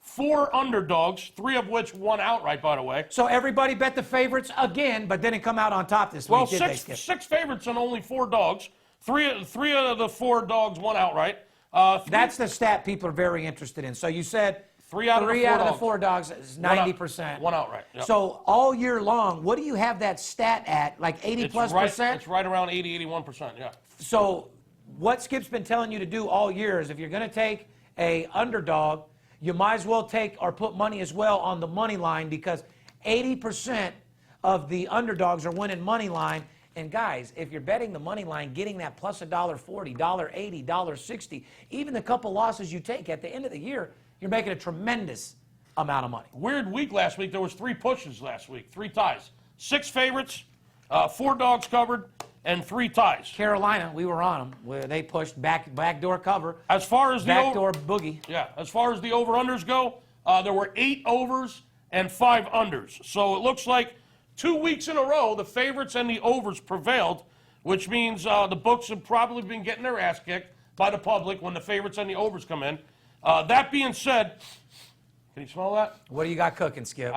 4 underdogs, 3 of which won outright, by the way.
So everybody bet the favorites again, but didn't come out on top this
Well,
week, did they,
six
Skip?
favorites and only 4 dogs. Three of the 4 dogs won outright.
That's the stat people are very interested in. So you said
3 out of the 4
dogs is 90%.
One outright. Yep.
So all year long, what do you have that stat at? Like 80+%?
It's right around 80, 81%, yeah.
So what Skip's been telling you to do all year is if you're going to take a underdog, you might as well take or put money as well on the money line because 80% of the underdogs are winning money line. And guys, if you're betting the money line, getting that plus $1.40, $1.80, $1.60, even the couple losses you take at the end of the year, you're making a tremendous amount of money.
Weird week last week. There was 3 pushes last week, 3 ties. 6 favorites, 4 dogs covered, and 3 ties.
Carolina, we were on them. Where they pushed backdoor cover,
As far as the
backdoor boogie.
as far as the over-unders go, there were 8 overs and 5 unders. So it looks like 2 weeks in a row, the favorites and the overs prevailed, which means the books have probably been getting their ass kicked by the public when the favorites and the overs come in. That being said, can you smell that?
What do you got cooking, Skip?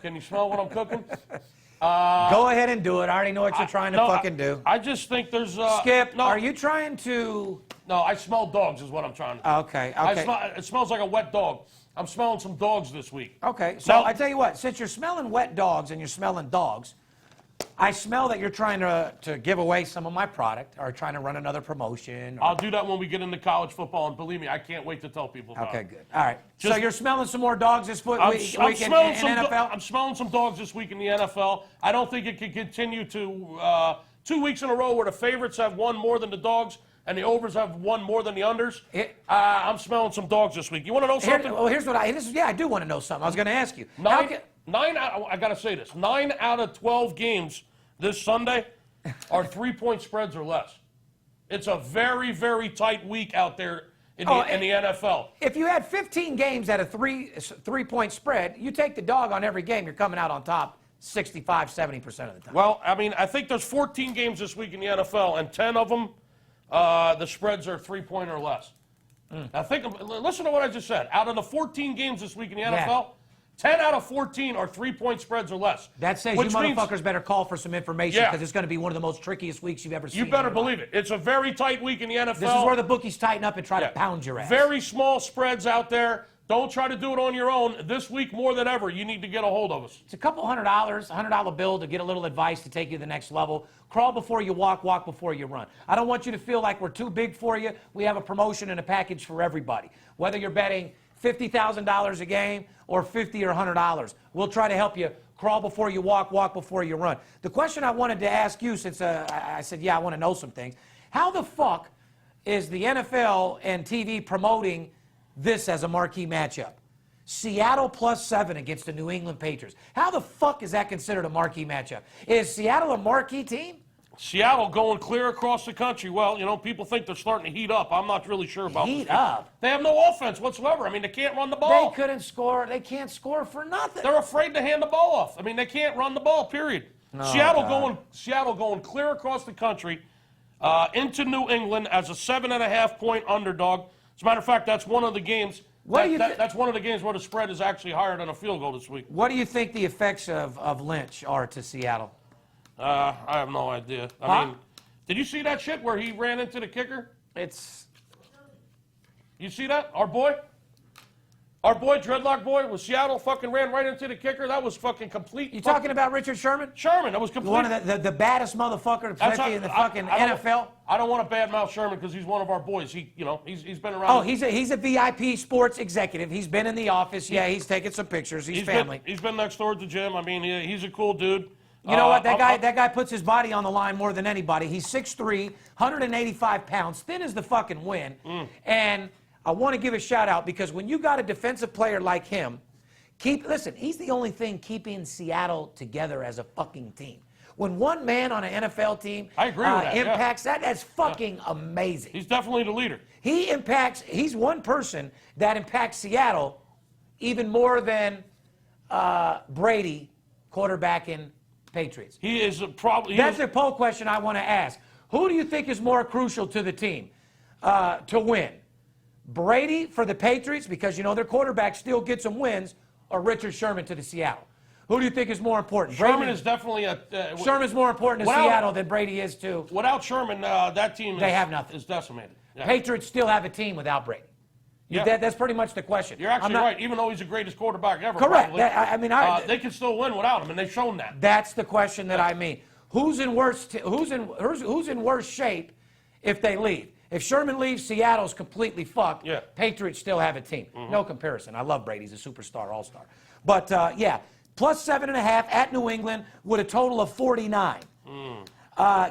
Can you smell what I'm cooking?
Go ahead and do it. I already know what you're trying to fucking do.
I just think there's...
Skip,
no,
are you trying to...
No, I smell dogs is what I'm trying to do.
Okay.
It smells like a wet dog. I'm smelling some dogs this week.
Okay, so
Now-
I tell you what, since you're smelling wet dogs and you're smelling dogs, I smell that you're trying to give away some of my product or trying to run another promotion.
I'll do that when we get into college football, and believe me, I can't wait to tell people about
Okay,
it.
good. All right. So
Just-
you're smelling some more dogs this week in NFL?
I'm smelling some dogs this week in the NFL. I don't think it can continue to 2 weeks in a row where the favorites have won more than the dogs and the overs have won more than the unders. I'm smelling some dogs this week. You want to know something?
Here's what I do want to know something. I was going to ask you.
I got to say this. 9 out of 12 games this Sunday are 3-point spreads or less. It's a very, very tight week out there in the NFL.
If you had 15 games at a three-point spread, you take the dog on every game, you're coming out on top 65, 70% of the time.
Well, I mean, I think there's 14 games this week in the NFL, and 10 of them, the spreads are 3-point or less. Now, listen to what I just said. Out of the 14 games this week in the NFL, 10 out of 14 are 3-point spreads or less.
That says you motherfuckers better call for some information because it's going to be one of the most trickiest weeks you've ever seen.
You better believe it. It's a very tight week in the NFL.
This is where the bookies tighten up and try to pound your ass.
Very small spreads out there. Don't try to do it on your own. This week, more than ever, you need to get a hold of us.
It's a couple $100, $100 bill to get a little advice to take you to the next level. Crawl before you walk, walk before you run. I don't want you to feel like we're too big for you. We have a promotion and a package for everybody. Whether you're betting $50,000 a game or $50 or $100, we'll try to help you crawl before you walk, walk before you run. The question I wanted to ask you, since I said, I want to know some things. How the fuck is the NFL and TV promoting this as a marquee matchup? Seattle +7 against the New England Patriots. How the fuck is that considered a marquee matchup? Is Seattle a marquee team?
Seattle going clear across the country. Well, people think they're starting to heat up. I'm not really sure about
Heat up?
They have no offense whatsoever. I mean, they can't run the ball.
They couldn't score. They can't score for nothing.
They're afraid to hand the ball off. I mean, they can't run the ball, period. Seattle going clear across the country into New England as a 7.5-point underdog. As a matter of fact, that's one of the games. That's one of the games where the spread is actually higher than a field goal this week.
What do you think the effects of Lynch are to Seattle?
I have no idea. I mean, did you see that shit where he ran into the kicker?
It's...
You see that? Our boy? Our boy, Dreadlock Boy, was Seattle, fucking ran right into the kicker. That was fucking complete.
You talking about Richard Sherman?
Sherman, that was complete.
One of the baddest motherfucker in the fucking NFL.
I don't want to badmouth Sherman because he's one of our boys. He's been around.
Oh, he's a VIP sports executive. He's been in the office. Yeah, he's taken some pictures. He's family.
He's been next door at the gym. I mean, he's a cool dude.
You know what? That guy puts his body on the line more than anybody. He's 6'3", 185 pounds, thin as the fucking wind. And I want to give a shout out because when you got a defensive player like him, listen, he's the only thing keeping Seattle together as a fucking team. When one man on an NFL team
I agree with that,
impacts that's fucking amazing.
He's definitely the leader.
He's one person that impacts Seattle even more than Brady quarterbacking Patriots.
He is probably.
That's a poll question I want to ask. Who do you think is more crucial to the team to win? Brady for the Patriots, because their quarterback still gets some wins, or Richard Sherman to the Seattle? Who do you think is more important?
Sherman is definitely
Sherman's more important to Seattle than Brady is to.
Without Sherman, that team
have nothing.
Is decimated. Yeah.
Patriots still have a team without Brady. That's pretty much the question.
You're actually right. Even though he's the greatest quarterback ever.
Correct.
Probably, they can still win without him, and they've shown that.
That's the question that I mean. Who's in worse shape if they leave? If Sherman leaves, Seattle's completely fucked.
Yeah.
Patriots still have a team. No comparison. I love Brady. He's a superstar, all-star. But, plus 7.5 at New England with a total of 49.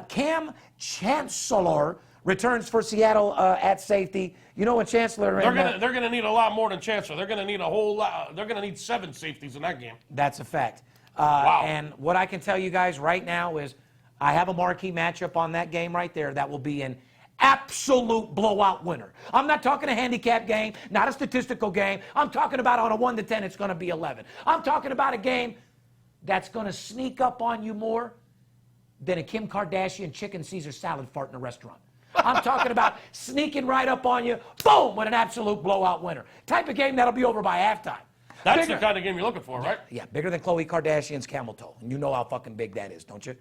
Cam Chancellor returns for Seattle at safety. You know what Chancellor...
They're gonna need a lot more than Chancellor. They're gonna need a whole lot. They're gonna need 7 safeties in that game.
That's a fact.
Wow.
And what I can tell you guys right now is I have a marquee matchup on that game right there that will be an absolute blowout winner. I'm not talking a handicap game, not a statistical game. I'm talking about on a 1 to 10, it's going to be 11. I'm talking about a game that's going to sneak up on you more than a Kim Kardashian chicken Caesar salad fart in a restaurant. I'm talking about sneaking right up on you, boom, with an absolute blowout winner. Type of game that'll be over by halftime.
That's the kind of game you're looking for, right?
Yeah, bigger than Khloe Kardashian's camel toe. And you know how fucking big that is, don't you?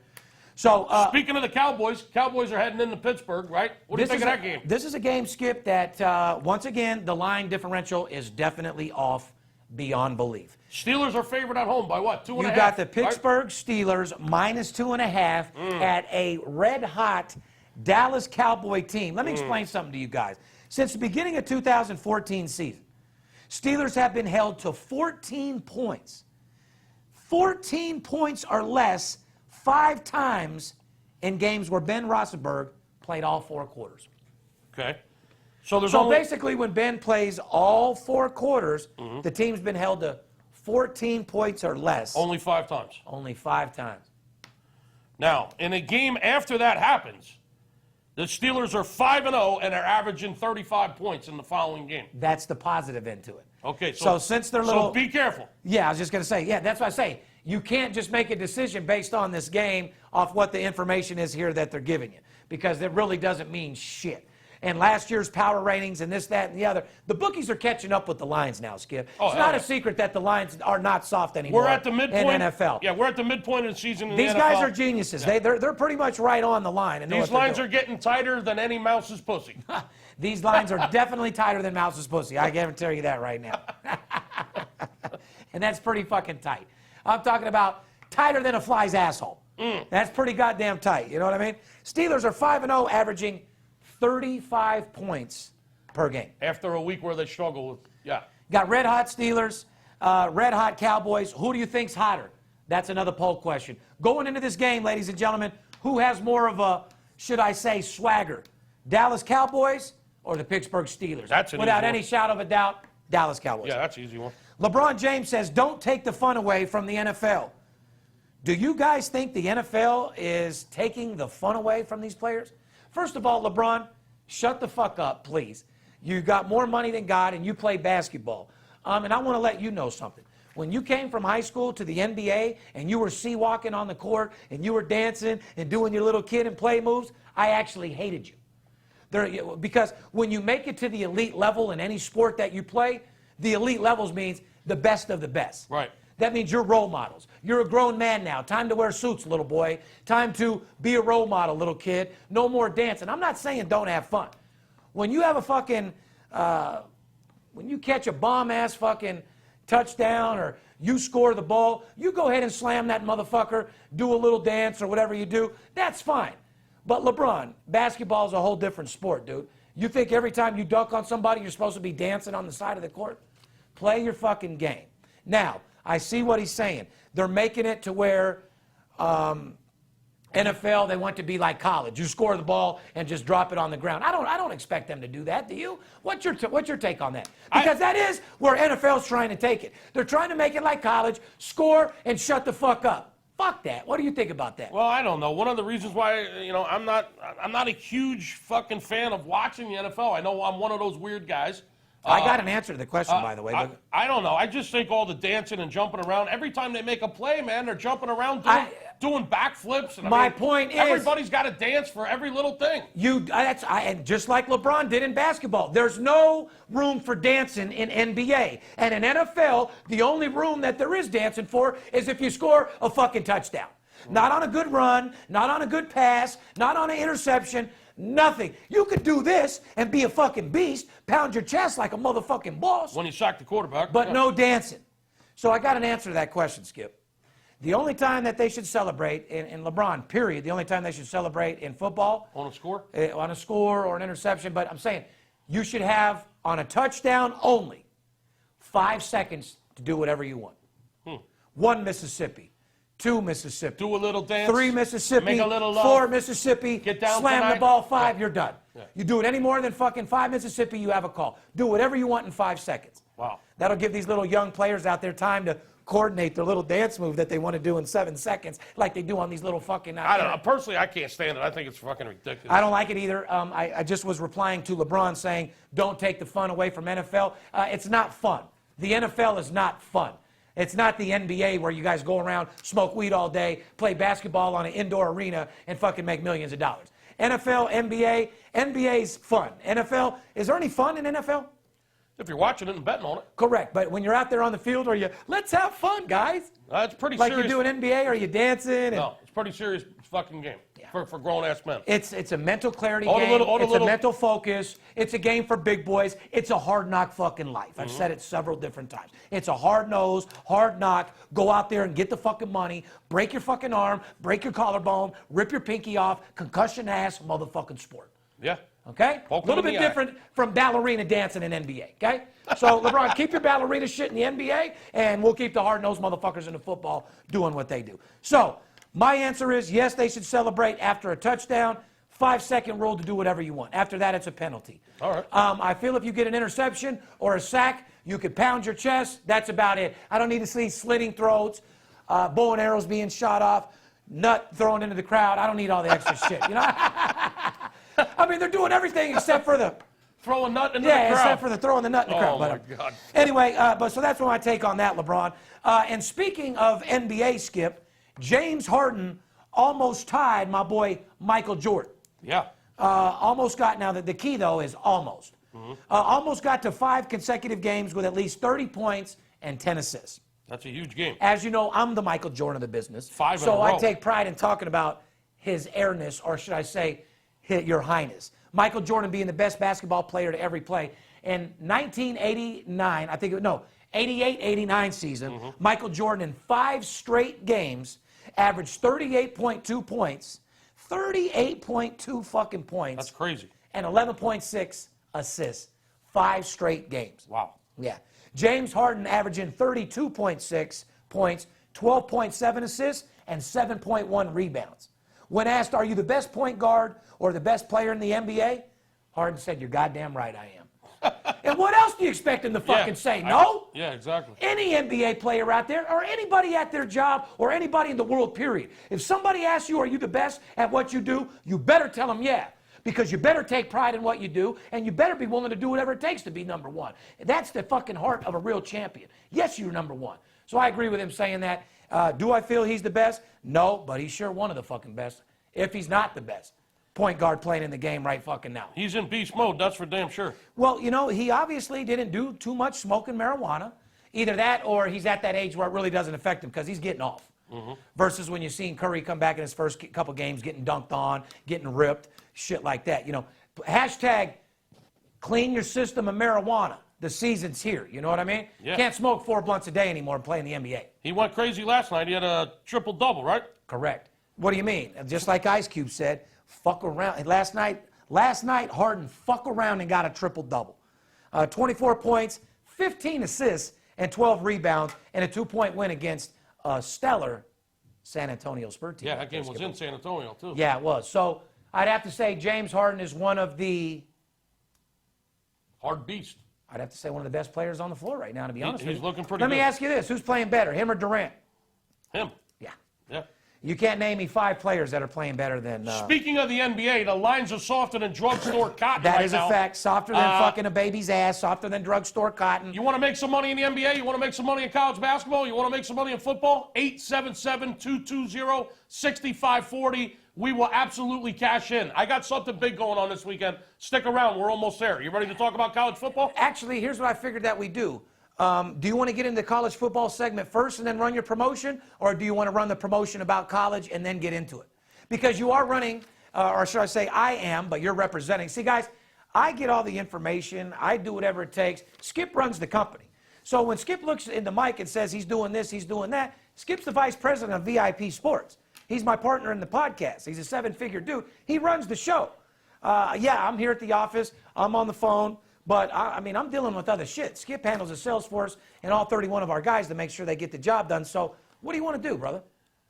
So,
speaking of the Cowboys are heading into Pittsburgh, right? What do you think of that game?
This is a game, Skip, that, once again, the line differential is definitely off beyond belief.
Steelers are favored at home by what, 2.5?
You got the Pittsburgh Steelers minus 2.5 at a red-hot Dallas Cowboy team. Let me explain something to you guys. Since the beginning of 2014 season, Steelers have been held to 14 points. 14 points or less 5 times in games where Ben Roethlisberger played all 4 quarters.
Okay.
So basically, when Ben plays all 4 quarters, the team's been held to 14 points or less.
Only 5 times.
Only 5 times.
Now, in a game after that happens, the Steelers are 5-0 and are averaging 35 points in the following game.
That's the positive end to it.
Okay.
So since they're little...
So be careful.
Yeah, I was just going to say, that's what I say. You can't just make a decision based on this game off what the information is here that they're giving you, because it really doesn't mean shit. And last year's power ratings and this, that, and the other, the bookies are catching up with the lines now, Skip. It's not a secret that the lines are not soft anymore.
We're at the midpoint
in NFL.
Yeah, we're at the midpoint of the season in
These
the NFL.
guys are geniuses. Yeah. They're pretty much right on the line. And
these lines are getting tighter than any mouse's pussy.
These lines are definitely tighter than mouse's pussy. I can tell you that right now. And that's pretty fucking tight. I'm talking about tighter than a fly's asshole. That's pretty goddamn tight. You know what I mean? Steelers are 5-0, averaging 35 points per game.
After a week where they struggle with,
Got red hot Steelers, red hot Cowboys. Who do you think's hotter? That's another poll question. Going into this game, ladies and gentlemen, who has more of a, should I say, swagger? Dallas Cowboys or the Pittsburgh Steelers?
That's an
Without
easy
any
one.
shadow of a doubt, Dallas Cowboys.
Yeah, that's an easy one.
LeBron James says, don't take the fun away from the NFL. Do you guys think the NFL is taking the fun away from these players? First of all, LeBron, shut the fuck up, please. You got more money than God, and you play basketball. And I want to let you know something. When you came from high school to the NBA, and you were sea-walking on the court, and you were dancing and doing your little kid and play moves, I actually hated you. Because when you make it to the elite level in any sport that you play, the elite levels means the best of the best.
Right.
That means you're role models. You're a grown man now. Time to wear suits, little boy. Time to be a role model, little kid. No more dancing. I'm not saying don't have fun. When you have a fucking when you catch a bomb-ass fucking touchdown or you score the ball, you go ahead and slam that motherfucker, do a little dance or whatever you do. That's fine. But LeBron, basketball is a whole different sport, dude. You think every time you dunk on somebody, you're supposed to be dancing on the side of the court? Play your fucking game. Now, I see what he's saying. They're making it to where NFL, they want to be like college. You score the ball and just drop it on the ground. I don't expect them to do that, do you? What's your take on that? Because that is where NFL's trying to take it. They're trying to make it like college, score and shut the fuck up. Fuck that. What do you think about that?
Well, I don't know. One of the reasons why, I'm not a huge fucking fan of watching the NFL. I know I'm one of those weird guys.
I got an answer to the question, by the way.
I don't know. I just think all the dancing and jumping around, every time they make a play, man, they're jumping around doing backflips. And
my point is,
everybody's got to dance for every little thing.
And just like LeBron did in basketball, there's no room for dancing in NBA. And in NFL, the only room that there is dancing for is if you score a fucking touchdown. Not on a good run, not on a good pass, not on an interception. Nothing. You could do this and be a fucking beast, pound your chest like a motherfucking boss.
When you sack the quarterback.
But no dancing. So I got an answer to that question, Skip. The only time that they should celebrate, in LeBron, period, the only time they should celebrate in football.
On a score?
On a score or an interception. But I'm saying you should have, on a touchdown only, 5 seconds to do whatever you want. 1 Mississippi. 2 Mississippi.
Do a little dance.
3 Mississippi.
Make a little love.
4 Mississippi.
Get down
slam
tonight.
the ball. 5, you're done.
Yeah.
You do it any more than fucking 5 Mississippi, you have a call. Do whatever you want in 5 seconds.
Wow.
That'll give these little young players out there time to coordinate their little dance move that they want to do in 7 seconds, like they do on these little fucking.
I don't know. Personally, I can't stand it. I think it's fucking ridiculous.
I don't like it either. I just was replying to LeBron saying, don't take the fun away from NFL. It's not fun. The NFL is not fun. It's not the NBA where you guys go around, smoke weed all day, play basketball on an indoor arena, and fucking make millions of dollars. NFL, NBA's fun. NFL, is there any fun in NFL?
If you're watching it and betting on it.
Correct, but when you're out there on the field, are you, let's have fun, guys?
It's pretty
like
serious.
Like you do in NBA, are you dancing?
No, it's a pretty serious fucking game for grown-ass men.
It's a mental clarity game. It's a mental focus. It's a game for big boys. It's a hard knock fucking life. I've said it several different times. It's a hard nose, hard knock. Go out there and get the fucking money. Break your fucking arm. Break your collarbone. Rip your pinky off. Concussion ass motherfucking sport.
Yeah.
Okay? A little bit different from ballerina dancing in NBA, okay? So, LeBron, keep your ballerina shit in the NBA, and we'll keep the hard-nosed motherfuckers in the football doing what they do. So, my answer is, yes, they should celebrate after a touchdown. 5-second rule to do whatever you want. After that, it's a penalty.
All right.
I feel if you get an interception or a sack, you could pound your chest. That's about it. I don't need to see slitting throats, bow and arrows being shot off, nut thrown into the crowd. I don't need all the extra shit, you know? I mean, they're doing everything except for the
throw a nut into the crowd.
Yeah, except for the throwing the nut in the crowd.
Oh, my God.
Anyway, so that's my take on that, LeBron. And speaking of NBA, Skip, James Harden almost tied my boy Michael Jordan.
Yeah.
Almost got, now the key, though, is almost. Almost got to 5 consecutive games with at least 30 points and 10 assists.
That's a huge game.
As you know, I'm the Michael Jordan of the business.
5 in a row.
So I take pride in talking about his airness, or should I say, your highness. Michael Jordan being the best basketball player to ever play. In 1989, 88-89 season, Michael Jordan in 5 straight games averaged 38.2 points, 38.2 fucking points.
That's crazy.
And 11.6 assists. 5 straight games.
Wow.
Yeah. James Harden averaging 32.6 points, 12.7 assists, and 7.1 rebounds. When asked, are you the best point guard or the best player in the NBA? Harden said, you're goddamn right I am. And what else do you expect him to fucking say? No?
Yeah, exactly.
Any NBA player out there, or anybody at their job, or anybody in the world, period. If somebody asks you, are you the best at what you do? You better tell them, yeah. Because you better take pride in what you do, and you better be willing to do whatever it takes to be number one. That's the fucking heart of a real champion. Yes, you're number one. So I agree with him saying that. Do I feel he's the best? No, but he's sure one of the fucking best, if he's not the best point guard playing in the game right fucking now.
He's in beast mode, that's for damn sure.
Well, you know, he obviously didn't do too much smoking marijuana. Either that or he's at that age where it really doesn't affect him because he's getting off. Versus when you've seen Curry come back in his first couple games getting dunked on, getting ripped, shit like that. You know, hashtag clean your system of marijuana. the season's here. You know what I mean?
Yeah.
Can't smoke 4 blunts a day anymore and play in the NBA.
He went crazy last night. He had a triple-double, right?
Correct. What do you mean? Just like Ice Cube said, fuck around. Last night, Harden fuck around and got a triple-double. 24 points, 15 assists, and 12 rebounds, and a 2-point win against a stellar San Antonio Spurs team.
Yeah, that game was in San Antonio, too.
Yeah, it was. So I'd have to say James Harden is one of the...
Hard beast.
I'd have to say one of the best players on the floor right now, to be honest with you.
He's looking pretty
Let
good.
me ask you this. Who's playing better, him or Durant?
Him.
Yeah.
Yeah.
You can't name me 5 players that are playing better than...
Speaking of the NBA, the lines are softer than drugstore cotton
That
right
is
now.
a fact. Softer than fucking a baby's ass. Softer than drugstore cotton.
You want to make some money in the NBA? You want to make some money in college basketball? You want to make some money in football? 877-220-6540. We will absolutely cash in. I got something big going on this weekend. Stick around. We're almost there. You ready to talk about college football?
Actually, here's what I figured that we do. Do you want to get into the college football segment first and then run your promotion? Or do you want to run the promotion about college and then get into it? Because you are running, or should I say I am, but you're representing. See, guys, I get all the information. I do whatever it takes. Skip runs the company. So when Skip looks in the mic and says he's doing this, he's doing that, Skip's the vice president of VIP Sports. He's my partner in the podcast. He's a 7-figure dude. He runs the show. Yeah, I'm here at the office. I'm on the phone. But, I mean, I'm dealing with other shit. Skip handles the sales force and all 31 of our guys to make sure they get the job done. So what do you want to do, brother?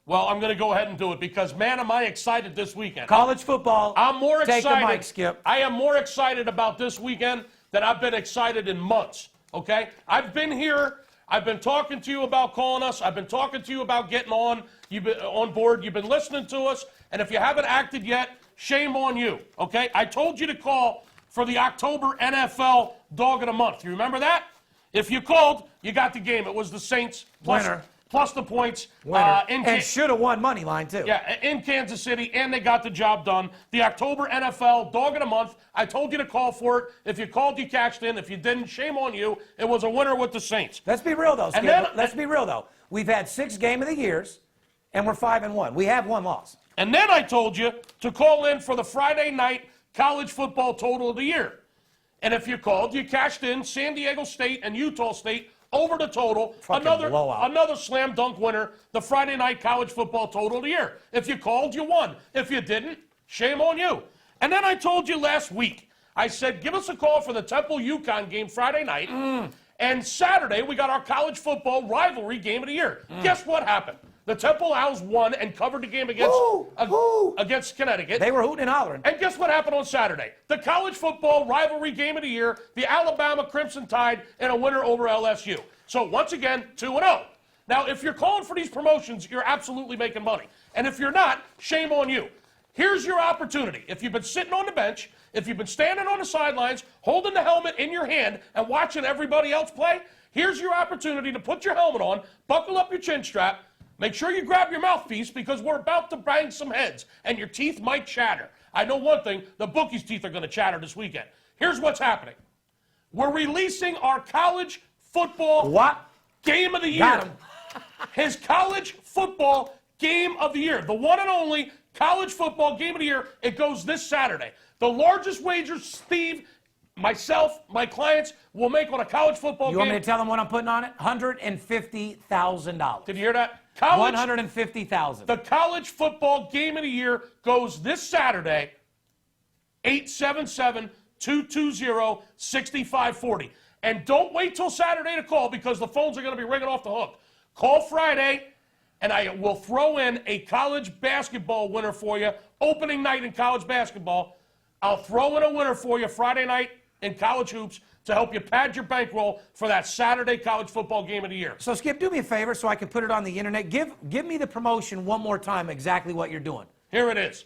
Well, I'm going to go ahead and do it because, man, am I excited this weekend.
College football.
I'm more excited.
Take the mic, Skip.
I am more excited about this weekend than I've been excited in months, okay? I've been here. I've been talking to you about calling us. I've been talking to you about getting on. You've been on board. You've been listening to us. And if you haven't acted yet, shame on you, okay? I told you to call for the October NFL Dog of the Month. You remember that? If you called, you got the game. It was the Saints
Winner.
plus the points.
Winner. And should have won money line, too.
Yeah, in Kansas City, and they got the job done. The October NFL Dog of the Month. I told you to call for it. If you called, you cashed in. If you didn't, shame on you. It was a winner with the Saints.
Let's be real, though, Skip.
then-
Let's be real, though. We've had 6 Game of the Years, and we're 5-1. We have 1 loss.
And then I told you to call in for the Friday night college football total of the year. And if you called, you cashed in San Diego State and Utah State over the total.
Fucking blowout.
Another slam dunk winner, the Friday night college football total of the year. If you called, you won. If you didn't, shame on you. And then I told you last week, I said, give us a call for the Temple-UConn game Friday night. And Saturday, we got our college football rivalry game of the year. Guess what happened? The Temple Owls won and covered the game against Connecticut.
They were hooting and hollering.
And guess what happened on Saturday? The college football rivalry game of the year, the Alabama Crimson Tide, and a winner over LSU. So once again, 2-0. Now, if you're calling for these promotions, you're absolutely making money. And if you're not, shame on you. Here's your opportunity. If you've been sitting on the bench, if you've been standing on the sidelines, holding the helmet in your hand and watching everybody else play, here's your opportunity to put your helmet on, buckle up your chin strap, make sure you grab your mouthpiece because we're about to bang some heads and your teeth might chatter. I know one thing, the bookies' teeth are going to chatter this weekend. Here's what's happening. We're releasing our college football game of the year.
Got him.
His college football game of the year. The one and only college football game of the year. It goes this Saturday. The largest wagers Steve, myself, my clients will make on a college football game.
You want me to tell them what I'm putting on it? $150,000.
Did you hear that?
$150,000.
The college football game of the year goes this Saturday, 877-220-6540. And don't wait till Saturday to call because the phones are going to be ringing off the hook. Call Friday, and I will throw in a college basketball winner for you. Opening night in college basketball. I'll throw in a winner for you Friday night in college hoops to help you pad your bankroll for that Saturday college football game of the year.
So, Skip, do me a favor so I can put it on the internet. Give me the promotion one more time, exactly what you're doing.
Here it is.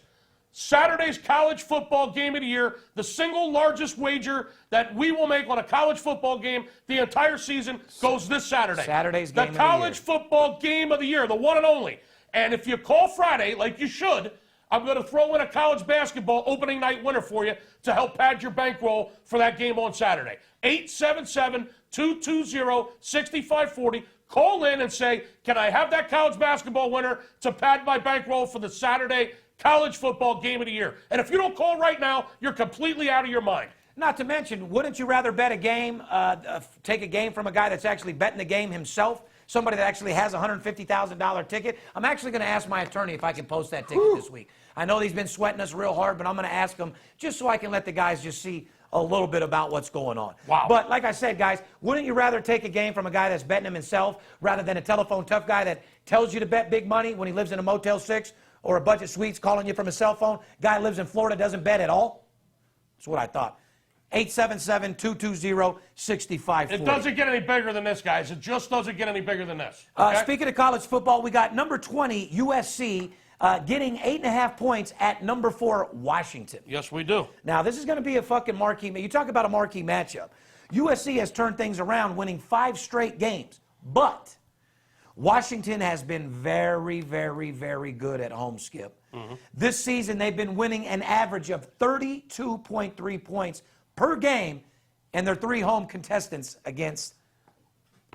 Saturday's college football game of the year, the single largest wager that we will make on a college football game the entire season goes this Saturday.
Saturday's game of the year.
The college football game of the year, the one and only. And if you call Friday, like you should, I'm going to throw in a college basketball opening night winner for you to help pad your bankroll for that game on Saturday. 877-220-6540. Call in and say, can I have that college basketball winner to pad my bankroll for the Saturday college football game of the year? And if you don't call right now, you're completely out of your mind.
Not to mention, wouldn't you rather bet a game, take a game from a guy that's actually betting the game himself? Somebody that actually has a $150,000 ticket? I'm actually going to ask my attorney if I can post that ticket this week. I know he's been sweating us real hard, but I'm going to ask him just so I can let the guys just see a little bit about what's going on.
Wow.
But like I said, guys, wouldn't you rather take a game from a guy that's betting him himself rather than a telephone tough guy that tells you to bet big money when he lives in a Motel 6 or a budget suites calling you from a cell phone? Guy lives in Florida, doesn't bet at all? That's what I thought. 877-220-6540.
It doesn't get any bigger than this, guys. It just doesn't get any bigger than this. Okay?
Speaking of college football, we got number 20, USC, getting 8.5 points at number 4, Washington.
Yes, we do.
Now, this is going to be a fucking marquee. You talk about a marquee matchup. USC has turned things around, winning 5 straight games. But Washington has been very, very, very good at home, Skip. This season, they've been winning an average of 32.3 points per game, and their 3 home contestants against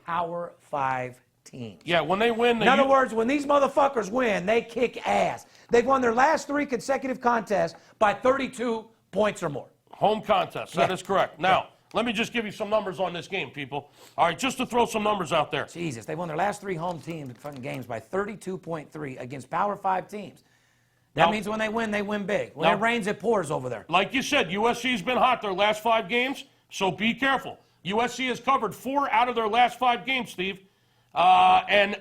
Power 5 teams.
Yeah, when they win...
In other words, when these motherfuckers win, they kick ass. They've won their last 3 consecutive contests by 32 points or more.
Home contest. That is correct. Now, let me just give you some numbers on this game, people. All right, just to throw some numbers out there.
Jesus, they won their last 3 home team fucking games by 32.3 against Power 5 teams. That means when they win big. When it rains, it pours over there.
Like you said, USC's been hot their last 5 games, so be careful. USC has covered 4 out of their last 5 games, Steve. And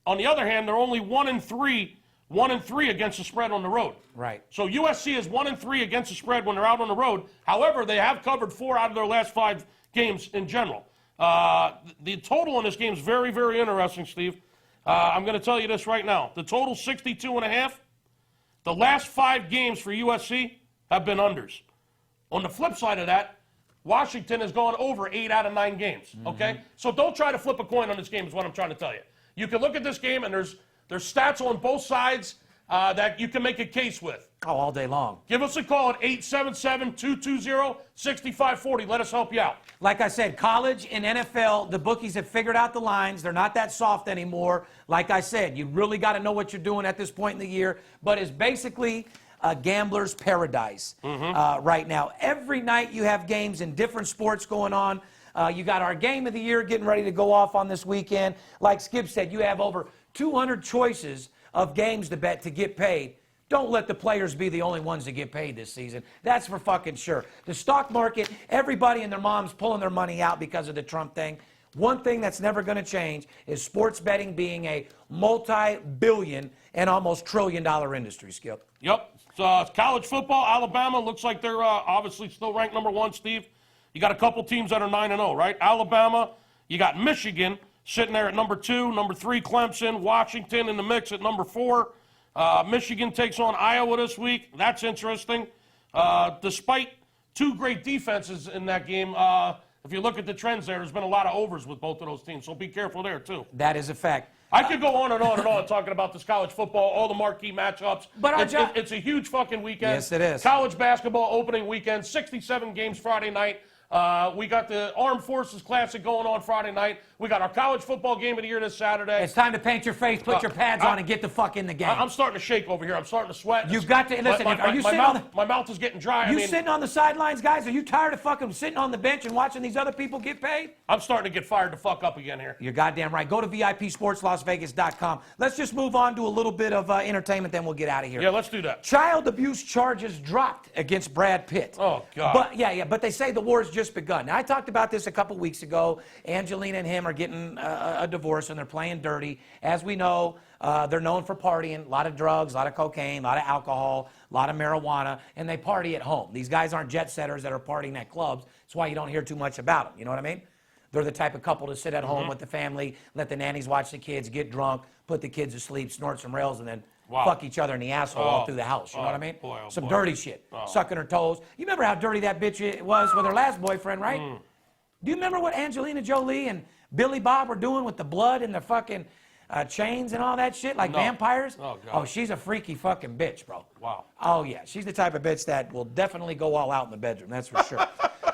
on the other hand, they're only 1-3 against the spread on the road.
Right.
So USC is 1-3 against the spread when they're out on the road. However, they have covered 4 out of their last 5 games in general. The total in this game is very, very interesting, Steve. I'm going to tell you this right now. The total 62.5. The last 5 games for USC have been unders. On the flip side of that, Washington has gone over 8 out of 9 games, okay? So don't try to flip a coin on this game is what I'm trying to tell you. You can look at this game, and there's stats on both sides that you can make a case with.
Oh, all day long.
Give us a call at 877-220-6540. Let us help you out.
Like I said, college and NFL, the bookies have figured out the lines. They're not that soft anymore. Like I said, you really got to know what you're doing at this point in the year. But it's basically a gambler's paradise right now. Every night you have games in different sports going on. You got our game of the year getting ready to go off on this weekend. Like Skip said, you have over 200 choices of games to bet to get paid. Don't let the players be the only ones that get paid this season. That's for fucking sure. The stock market, everybody and their mom's pulling their money out because of the Trump thing. One thing that's never going to change is sports betting being a multi-billion and almost trillion-dollar industry, Skip.
Yep. So, college football, Alabama looks like they're obviously still ranked number 1, Steve. You got a couple teams that are 9-0, right? Alabama, you got Michigan sitting there at number 2, number 3, Clemson, Washington in the mix at number 4. Michigan takes on Iowa this week. That's interesting. Despite 2 great defenses in that game, if you look at the trends there's been a lot of overs with both of those teams, so be careful there, too.
That is a fact.
I could go on and on and on talking about this college football, all the marquee matchups.
But
it's a huge fucking weekend.
Yes, it is.
College basketball opening weekend, 67 games Friday night. We got the Armed Forces Classic going on Friday night. We got our college football game of the year this Saturday.
It's time to paint your face, put your pads on, and get the fuck in the game.
I'm starting to shake over here. I'm starting to sweat.
You've got to listen. Are you sitting
my mouth is getting dry.
Sitting on the sidelines, guys? Are you tired of fucking sitting on the bench and watching these other people get paid?
I'm starting to get fired the fuck up again here.
You're goddamn right. Go to VIPSportsLasVegas.com. Let's just move on to a little bit of entertainment, then we'll get out of here.
Yeah, let's do that.
Child abuse charges dropped against Brad Pitt.
Oh, God.
But they say the war's just begun. Now, I talked about this a couple weeks ago. Angelina and him are getting a divorce, and they're playing dirty. As we know, they're known for partying, a lot of drugs, a lot of cocaine, a lot of alcohol, a lot of marijuana, and they party at home. These guys aren't jet setters that are partying at clubs. That's why you don't hear too much about them. You know what I mean? They're the type of couple to sit at home with the family, let the nannies watch the kids, get drunk, put the kids to sleep, snort some rails, and then fuck each other in the asshole all through the house. You know what I mean? Some dirty shit. Sucking her toes. You remember how dirty that bitch was with her last boyfriend, right? Do you remember what Angelina Jolie and Billy Bob were doing with the blood and the fucking chains and all that shit, like vampires?
Oh, God.
Oh, she's a freaky fucking bitch, bro.
Wow.
Oh, yeah. She's the type of bitch that will definitely go all out in the bedroom, that's for sure.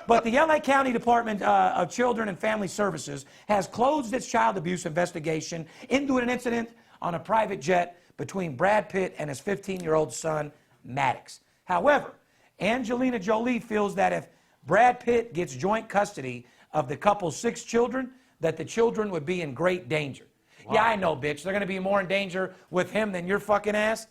But the LA County Department of Children and Family Services has closed its child abuse investigation into an incident on a private jet between Brad Pitt and his 15-year-old son, Maddox. However, Angelina Jolie feels that if Brad Pitt gets joint custody of the couple's 6 children, that the children would be in great danger. Wow. Yeah, I know, bitch. They're going to be more in danger with him than your fucking ass.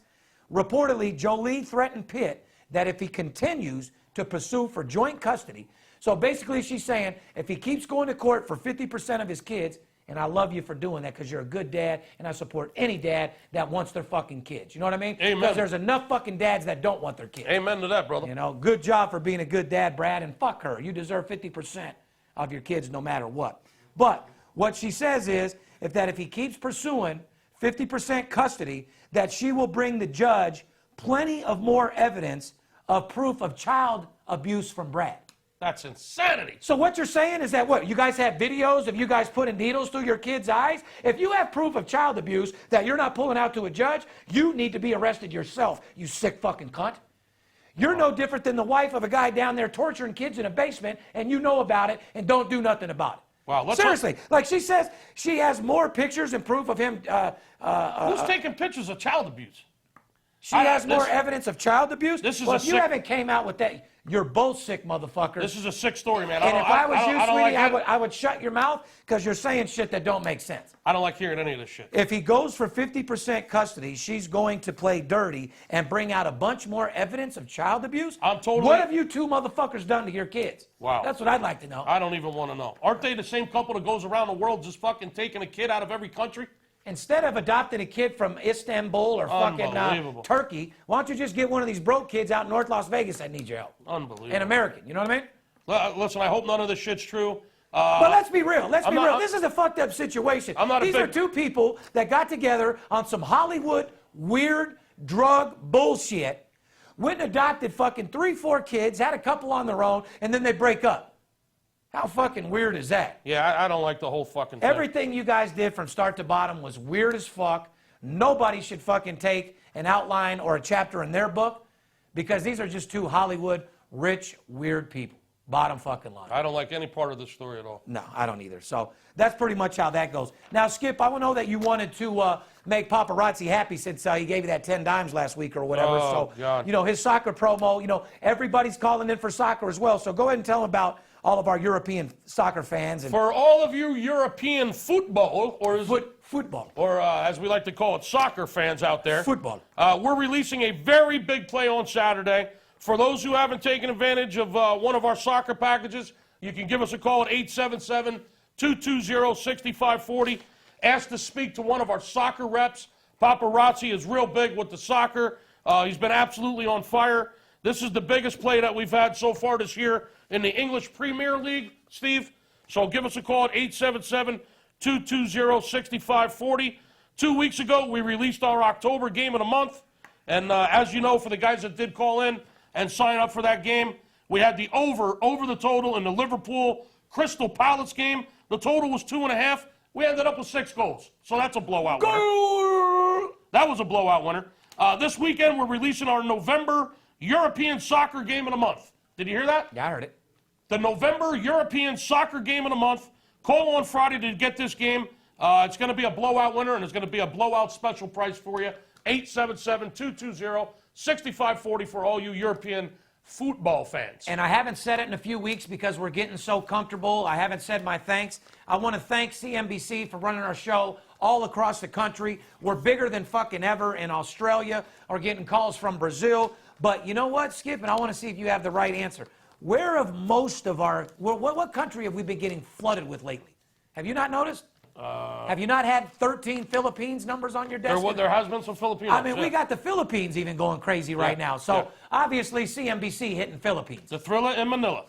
Reportedly, Jolie threatened Pitt that if he continues to pursue for joint custody, so basically she's saying if he keeps going to court for 50% of his kids, and I love you for doing that because you're a good dad, and I support any dad that wants their fucking kids. You know what I mean?
Amen.
Because there's enough fucking dads that don't want their kids.
Amen to that, brother.
You know, good job for being a good dad, Brad, and fuck her. You deserve 50% of your kids no matter what. But what she says is if he keeps pursuing 50% custody, that she will bring the judge plenty of more evidence of proof of child abuse from Brad.
That's insanity.
So what you're saying is that what? You guys have videos of you guys putting needles through your kids' eyes? If you have proof of child abuse that you're not pulling out to a judge, you need to be arrested yourself, you sick fucking cunt. You're no different than the wife of a guy down there torturing kids in a basement, and you know about it and don't do nothing about it.
Wow,
seriously, like she says, she has more pictures and proof of him.
Who's taking pictures of child abuse?
She has more evidence of child abuse?
If
you haven't came out with that, you're both sick motherfuckers.
This is a sick story, man.
And if I was you, sweetie,
like
I would shut your mouth because you're saying shit that don't make sense.
I don't like hearing any of this shit.
If he goes for 50% custody, she's going to play dirty and bring out a bunch more evidence of child abuse? What have you two motherfuckers done to your kids?
Wow.
That's what I'd like to know.
I don't even want to know. Aren't they the same couple that goes around the world just fucking taking a kid out of every country?
Instead of adopting a kid from Istanbul or fucking Turkey, why don't you just get one of these broke kids out in North Las Vegas that need your help?
Unbelievable.
An American, you know what I mean?
Listen, I hope none of this shit's true.
But let's be real. Let's be real. This is a fucked up situation. These are two people that got together on some Hollywood weird drug bullshit, went and adopted fucking 3-4 kids, had a couple on their own, and then they break up. How fucking weird is that?
Yeah, I don't like the whole fucking thing.
Everything you guys did from start to bottom was weird as fuck. Nobody should fucking take an outline or a chapter in their book because these are just two Hollywood, rich, weird people. Bottom fucking line.
I don't like any part of this story at all.
No, I don't either. So that's pretty much how that goes. Now, Skip, I know that you wanted to make Paparazzi happy since he gave you that 10 dimes last week or whatever.
Oh, God.
You know, his soccer promo, you know, everybody's calling in for soccer as well. So go ahead and tell them about all of our European soccer fans. And
for all of you European football, or is
football,
or as we like to call it, soccer fans out there.
Football.
We're releasing a very big play on Saturday. For those who haven't taken advantage of one of our soccer packages, you can give us a call at 877-220-6540. Ask to speak to one of our soccer reps. Paparazzi is real big with the soccer. He's been absolutely on fire. This is the biggest play that we've had so far this year in the English Premier League, Steve. So give us a call at 877-220-6540. 2 weeks ago, we released our October game of the month. And as you know, for the guys that did call in and sign up for that game, we had the over the total in the Liverpool Crystal Palace game. The total was 2.5. We ended up with 6 goals. So that's a blowout winner. That was a blowout winner. This weekend, we're releasing our November European soccer game of the month. Did you hear that?
Yeah, I heard it.
The November European soccer game of the month. Call on Friday to get this game. It's going to be a blowout winner, and it's going to be a blowout special price for you. 877-220-6540 for all you European football fans.
And I haven't said it in a few weeks because we're getting so comfortable. I haven't said my thanks. I want to thank CNBC for running our show all across the country. We're bigger than fucking ever in Australia or getting calls from Brazil. But you know what, Skip? And I want to see if you have the right answer. Where have most of our, what country have we been getting flooded with lately? Have you not noticed? Have you not had 13 Philippines numbers on your desk?
There has been some Filipinos.
I mean, we got the Philippines even going crazy right now. So obviously CNBC hitting Philippines.
The Thriller in Manila.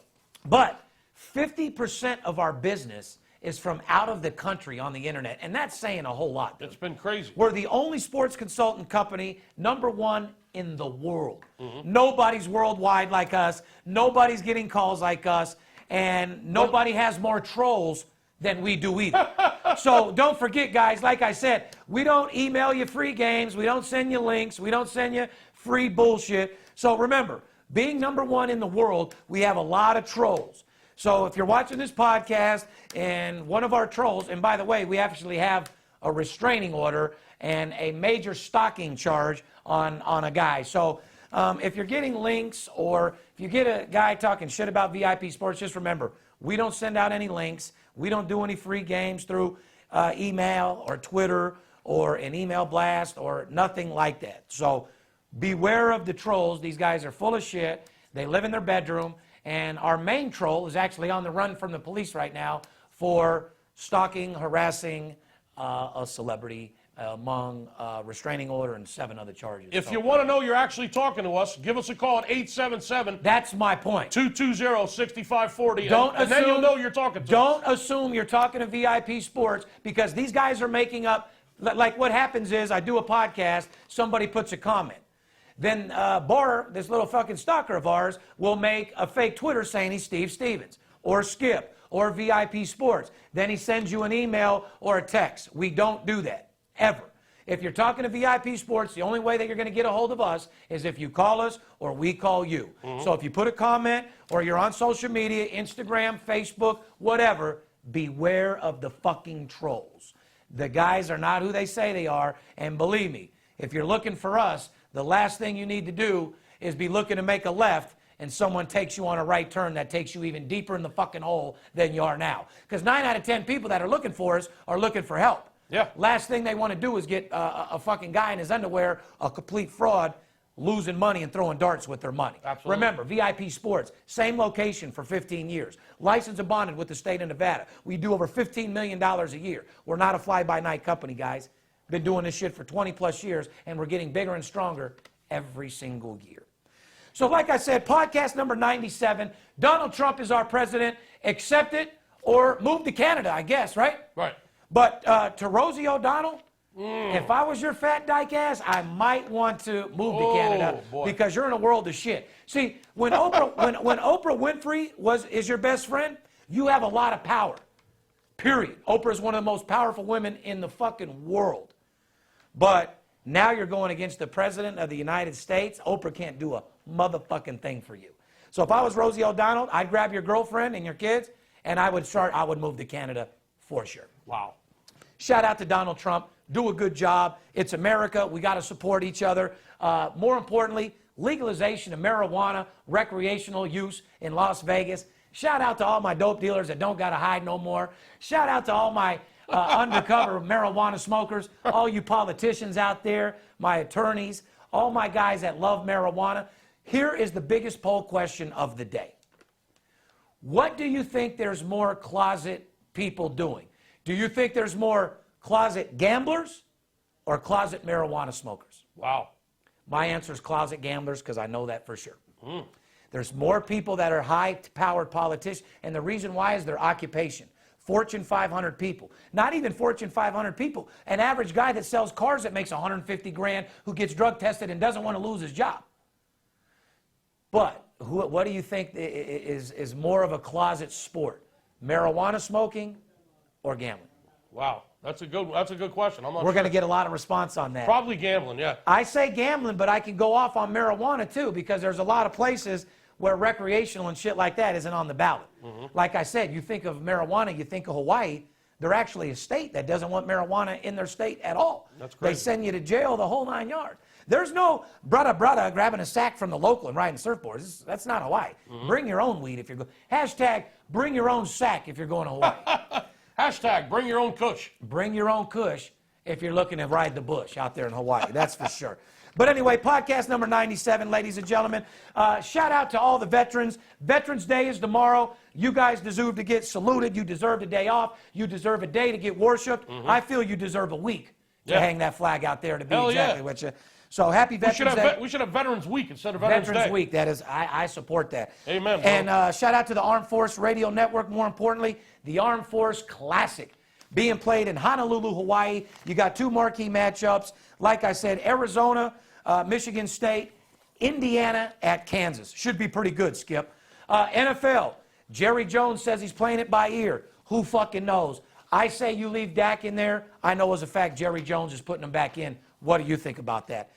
But 50% of our business is from out of the country on the internet, and that's saying a whole lot.
It's been crazy.
We're the only sports consultant company, #1 in the world. Nobody's worldwide like us. Nobody's getting calls like us. And nobody has more trolls than we do either. So don't forget, guys, like I said, we don't email you free games. We don't send you links. We don't send you free bullshit. So remember, being #1 in the world, we have a lot of trolls. So if you're watching this podcast and one of our trolls, and by the way, we actually have a restraining order and a major stalking charge on a guy. So If you're getting links or if you get a guy talking shit about VIP Sports, just remember, we don't send out any links. We don't do any free games through email or Twitter or an email blast or nothing like that. So beware of the trolls. These guys are full of shit. They live in their bedroom. And our main troll is actually on the run from the police right now for stalking, harassing a celebrity among restraining order and 7 other charges.
If you want to know you're actually talking to us, give us a call at 877.
That's my point.
220-6540.
Don't
and then you'll know you're talking to us.
Don't assume you're talking to VIP Sports because these guys are making up. Like what happens is I do a podcast, somebody puts a comment. Then Bar, this little fucking stalker of ours, will make a fake Twitter saying he's Steve Stevens or Skip or VIP Sports. Then he sends you an email or a text. We don't do that, ever. If you're talking to VIP Sports, the only way that you're going to get a hold of us is if you call us or we call you. So if you put a comment or you're on social media, Instagram, Facebook, whatever, beware of the fucking trolls. The guys are not who they say they are, and believe me, if you're looking for us, the last thing you need to do is be looking to make a left and someone takes you on a right turn that takes you even deeper in the fucking hole than you are now. Because 9 out of 10 people that are looking for us are looking for help.
Yeah.
Last thing they want to do is get a fucking guy in his underwear, a complete fraud, losing money and throwing darts with their money.
Absolutely.
Remember, VIP Sports, same location for 15 years. Licensed and bonded with the state of Nevada. We do over $15 million a year. We're not a fly-by-night company, guys. Been doing this shit for 20-plus years, and we're getting bigger and stronger every single year. So like I said, podcast number 97, Donald Trump is our president. Accept it or move to Canada, I guess, right?
Right.
But to Rosie O'Donnell, if I was your fat dyke ass, I might want to move to Canada because you're in a world of shit. See, when Oprah, when Oprah Winfrey is your best friend, you have a lot of power, period. Oprah is one of the most powerful women in the fucking world. But now you're going against the President of the United States. Oprah can't do a motherfucking thing for you. So if I was Rosie O'Donnell, I'd grab your girlfriend and your kids, and I would move to Canada for sure.
Wow.
Shout out to Donald Trump. Do a good job. It's America. We got to support each other. More importantly, legalization of marijuana, recreational use in Las Vegas. Shout out to all my dope dealers that don't got to hide no more. Shout out to all my undercover marijuana smokers, all you politicians out there, my attorneys, all my guys that love marijuana. Here is the biggest poll question of the day. What do you think there's more closet people doing? Do you think there's more closet gamblers or closet marijuana smokers?
Wow.
My answer is closet gamblers because I know that for sure. There's more people that are high-powered politicians, and the reason why is their occupation. Fortune 500 people. Not even Fortune 500 people. An average guy that sells cars that makes 150 grand who gets drug tested and doesn't want to lose his job. But what do you think is more of a closet sport? Marijuana smoking or gambling?
Wow. That's a good question. I'm not
We're
sure.
going to get a lot of response on that.
Probably gambling, yeah.
I say gambling, but I can go off on marijuana too because there's a lot of places where recreational and shit like that isn't on the ballot. Like I said, you think of marijuana, you think of Hawaii. They're actually a state that doesn't want marijuana in their state at all.
That's crazy.
They send you to jail the whole 9 yards. There's no brother grabbing a sack from the local and riding surfboards. That's not Hawaii. Bring your own weed if you're going. Hashtag bring your own sack if you're going to Hawaii.
Hashtag bring your own kush.
Bring your own kush if you're looking to ride the bush out there in Hawaii. That's for sure. But anyway, podcast number 97, ladies and gentlemen. Shout out to all the veterans. Veterans Day is tomorrow. You guys deserve to get saluted. You deserve a day off. You deserve a day to get worshiped. I feel you deserve a week to hang that flag out there to be exactly what you. So happy Veterans Day.
We should have Veterans Week instead of Veterans Day.
Week, that is, I support that.
Amen, bro.
And shout out to the Armed Force Radio Network, more importantly, the Armed Force Classic being played in Honolulu, Hawaii. You got 2 marquee matchups. Like I said, Arizona, Michigan State, Indiana at Kansas. Should be pretty good, Skip. NFL, Jerry Jones says he's playing it by ear. Who fucking knows? I say you leave Dak in there. I know as a fact Jerry Jones is putting him back in. What do you think about that?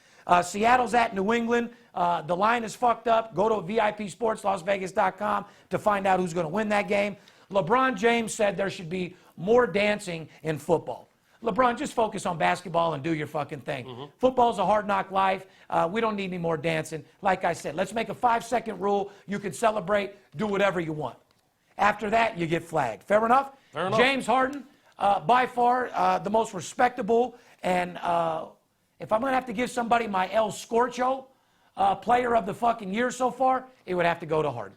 Seattle's at New England. The line is fucked up. Go to VIPSportsLasVegas.com to find out who's going to win that game. LeBron James said there should be more dancing in football. LeBron, just focus on basketball and do your fucking thing. Football's a hard knock life. We don't need any more dancing. Like I said, let's make a 5-second rule. You can celebrate, do whatever you want. After that, you get flagged. Fair enough?
Fair enough.
James Harden, by far the most respectable, and if I'm going to have to give somebody my El Scorcho player of the fucking year so far, it would have to go to Harden.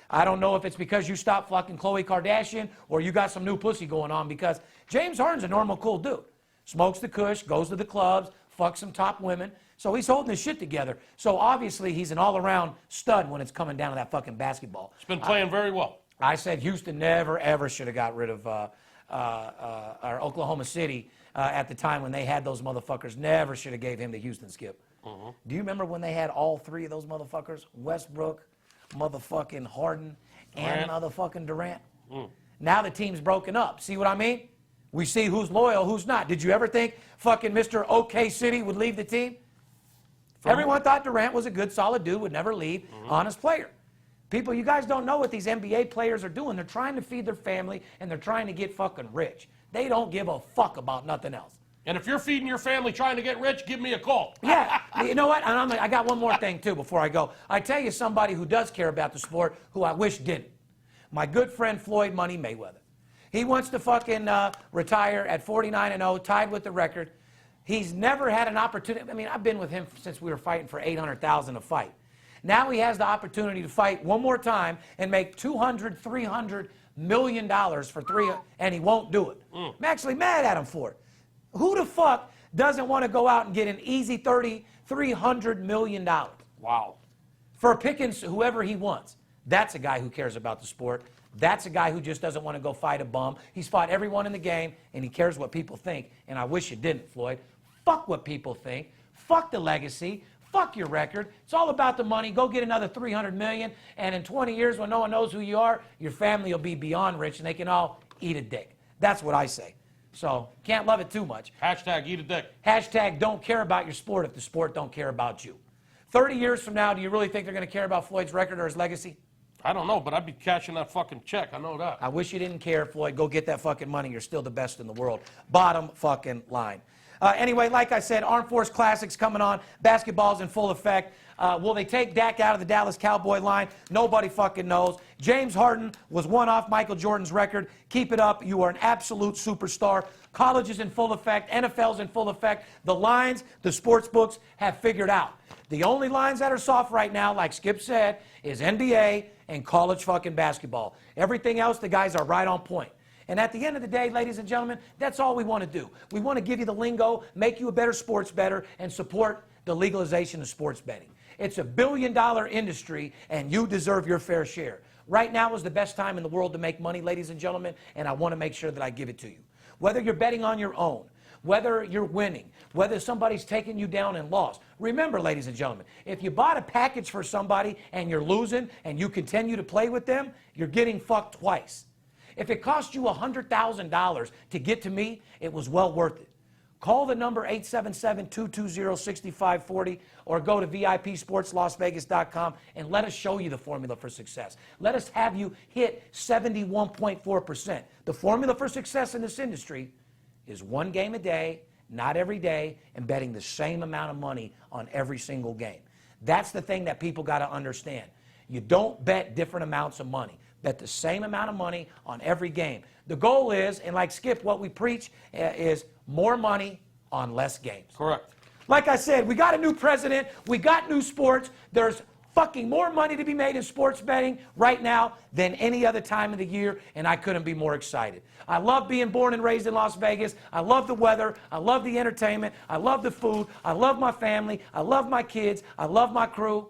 I don't know if it's because you stopped fucking Khloe Kardashian or you got some new pussy going on, because James Harden's a normal, cool dude. Smokes the kush, goes to the clubs, fucks some top women. So he's holding his shit together. So obviously he's an all-around stud when it's coming down to that fucking basketball.
He's been playing very well.
I said Houston never, ever should have got rid of or Oklahoma City at the time when they had those motherfuckers. Never should have gave him the Houston skip. Do you remember when they had all three of those motherfuckers? Westbrook, motherfucking Harden, and motherfucking Durant. Now the team's broken up. See what I mean? We see who's loyal, who's not. Did you ever think fucking Mr. OK City would leave the team? Everyone thought Durant was a good, solid dude, would never leave, honest player. People, you guys don't know what these NBA players are doing. They're trying to feed their family, and they're trying to get fucking rich. They don't give a fuck about nothing else.
And if you're feeding your family trying to get rich, give me a call.
Yeah, you know what? And I got one more thing, too, before I go. I tell you somebody who does care about the sport who I wish didn't. My good friend Floyd Money Mayweather. He wants to fucking retire at 49-0, tied with the record. He's never had an opportunity. I mean, I've been with him since we were fighting for $800,000 a fight. Now he has the opportunity to fight one more time and make $200, $300 million for three, and he won't do it. I'm actually mad at him for it. Who the fuck doesn't want to go out and get an easy $300 million?
Wow.
For picking whoever he wants. That's a guy who cares about the sport. That's a guy who just doesn't want to go fight a bum. He's fought everyone in the game, and he cares what people think. And I wish you didn't, Floyd. Fuck what people think. Fuck the legacy. Fuck your record. It's all about the money. Go get another $300 million, and in 20 years, when no one knows who you are, your family will be beyond rich, and they can all eat a dick. That's what I say. So, can't love it too much.
Hashtag eat a dick.
Hashtag don't care about your sport if the sport don't care about you. 30 years from now, do you really think they're going to care about Floyd's record or his legacy?
I don't know, but I'd be cashing that fucking check. I know that.
I wish you didn't care, Floyd. Go get that fucking money. You're still the best in the world. Bottom fucking line. Anyway, like I said, Armed Force Classics coming on. Basketball's in full effect. Will they take Dak out of the Dallas Cowboy line? Nobody fucking knows. James Harden was one off Michael Jordan's record. Keep it up. You are an absolute superstar. College is in full effect. NFL's in full effect. The lines, the sports books have figured out. The only lines that are soft right now, like Skip said, is NBA and college fucking basketball. Everything else, the guys are right on point. And at the end of the day, ladies and gentlemen, that's all we want to do. We want to give you the lingo, make you a better sports bettor, and support the legalization of sports betting. It's a billion-dollar industry, and you deserve your fair share. Right now is the best time in the world to make money, ladies and gentlemen, and I want to make sure that I give it to you. Whether you're betting on your own, whether you're winning, whether somebody's taking you down and lost. Remember, ladies and gentlemen, if you bought a package for somebody and you're losing and you continue to play with them, you're getting fucked twice. If it cost you $100,000 to get to me, it was well worth it. Call the number 877-220-6540 or go to VIPSportsLasVegas.com and let us show you the formula for success. Let us have you hit 71.4%. The formula for success in this industry is one game a day, not every day, and betting the same amount of money on every single game. That's the thing that people got to understand. You don't bet different amounts of money. Bet the same amount of money on every game. The goal is, and like Skip, what we preach is more money on less games.
Correct.
Like I said, we got a new president. We got new sports. There's fucking more money to be made in sports betting right now than any other time of the year, and I couldn't be more excited. I love being born and raised in Las Vegas. I love the weather. I love the entertainment. I love the food. I love my family. I love my kids. I love my crew,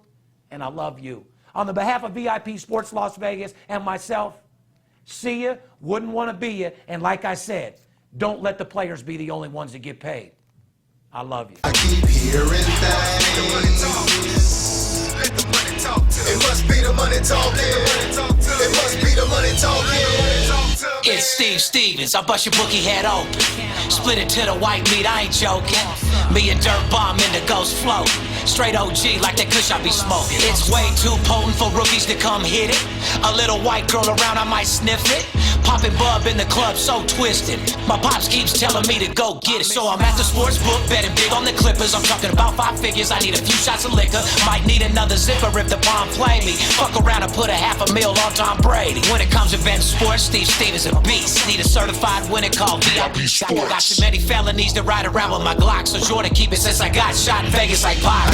and I love you. On the behalf of VIP Sports Las Vegas and myself, see ya, wouldn't want to be ya, and like I said, don't let the players be the only ones that get paid. I love you.
I keep hearing things. The money talk. Let the money talk. It must be the money talking. It must be the money talking.
It's Steve Stevens, I bust your bookie head open. Split it to the white meat, I ain't joking. Me and Dirt Bomb in the Ghost Flow. Straight OG like that kush I be smoking. It's way too potent for rookies to come hit it. A little white girl around, I might sniff it. Poppin' bub in the club, so twisted. My pops keeps telling me to go get it. So I'm at the sports book, betting big on the Clippers. I'm talking about 5 figures, I need a few shots of liquor. Might need another zipper if the bomb play me. Fuck around and put a $500,000 on Tom Brady. When it comes to betting sports, Steve is a beast. Need a certified winner called VIP Sports. Got too many felonies to ride around with my Glock, so sure to keep it since I got shot in Vegas like Pirate.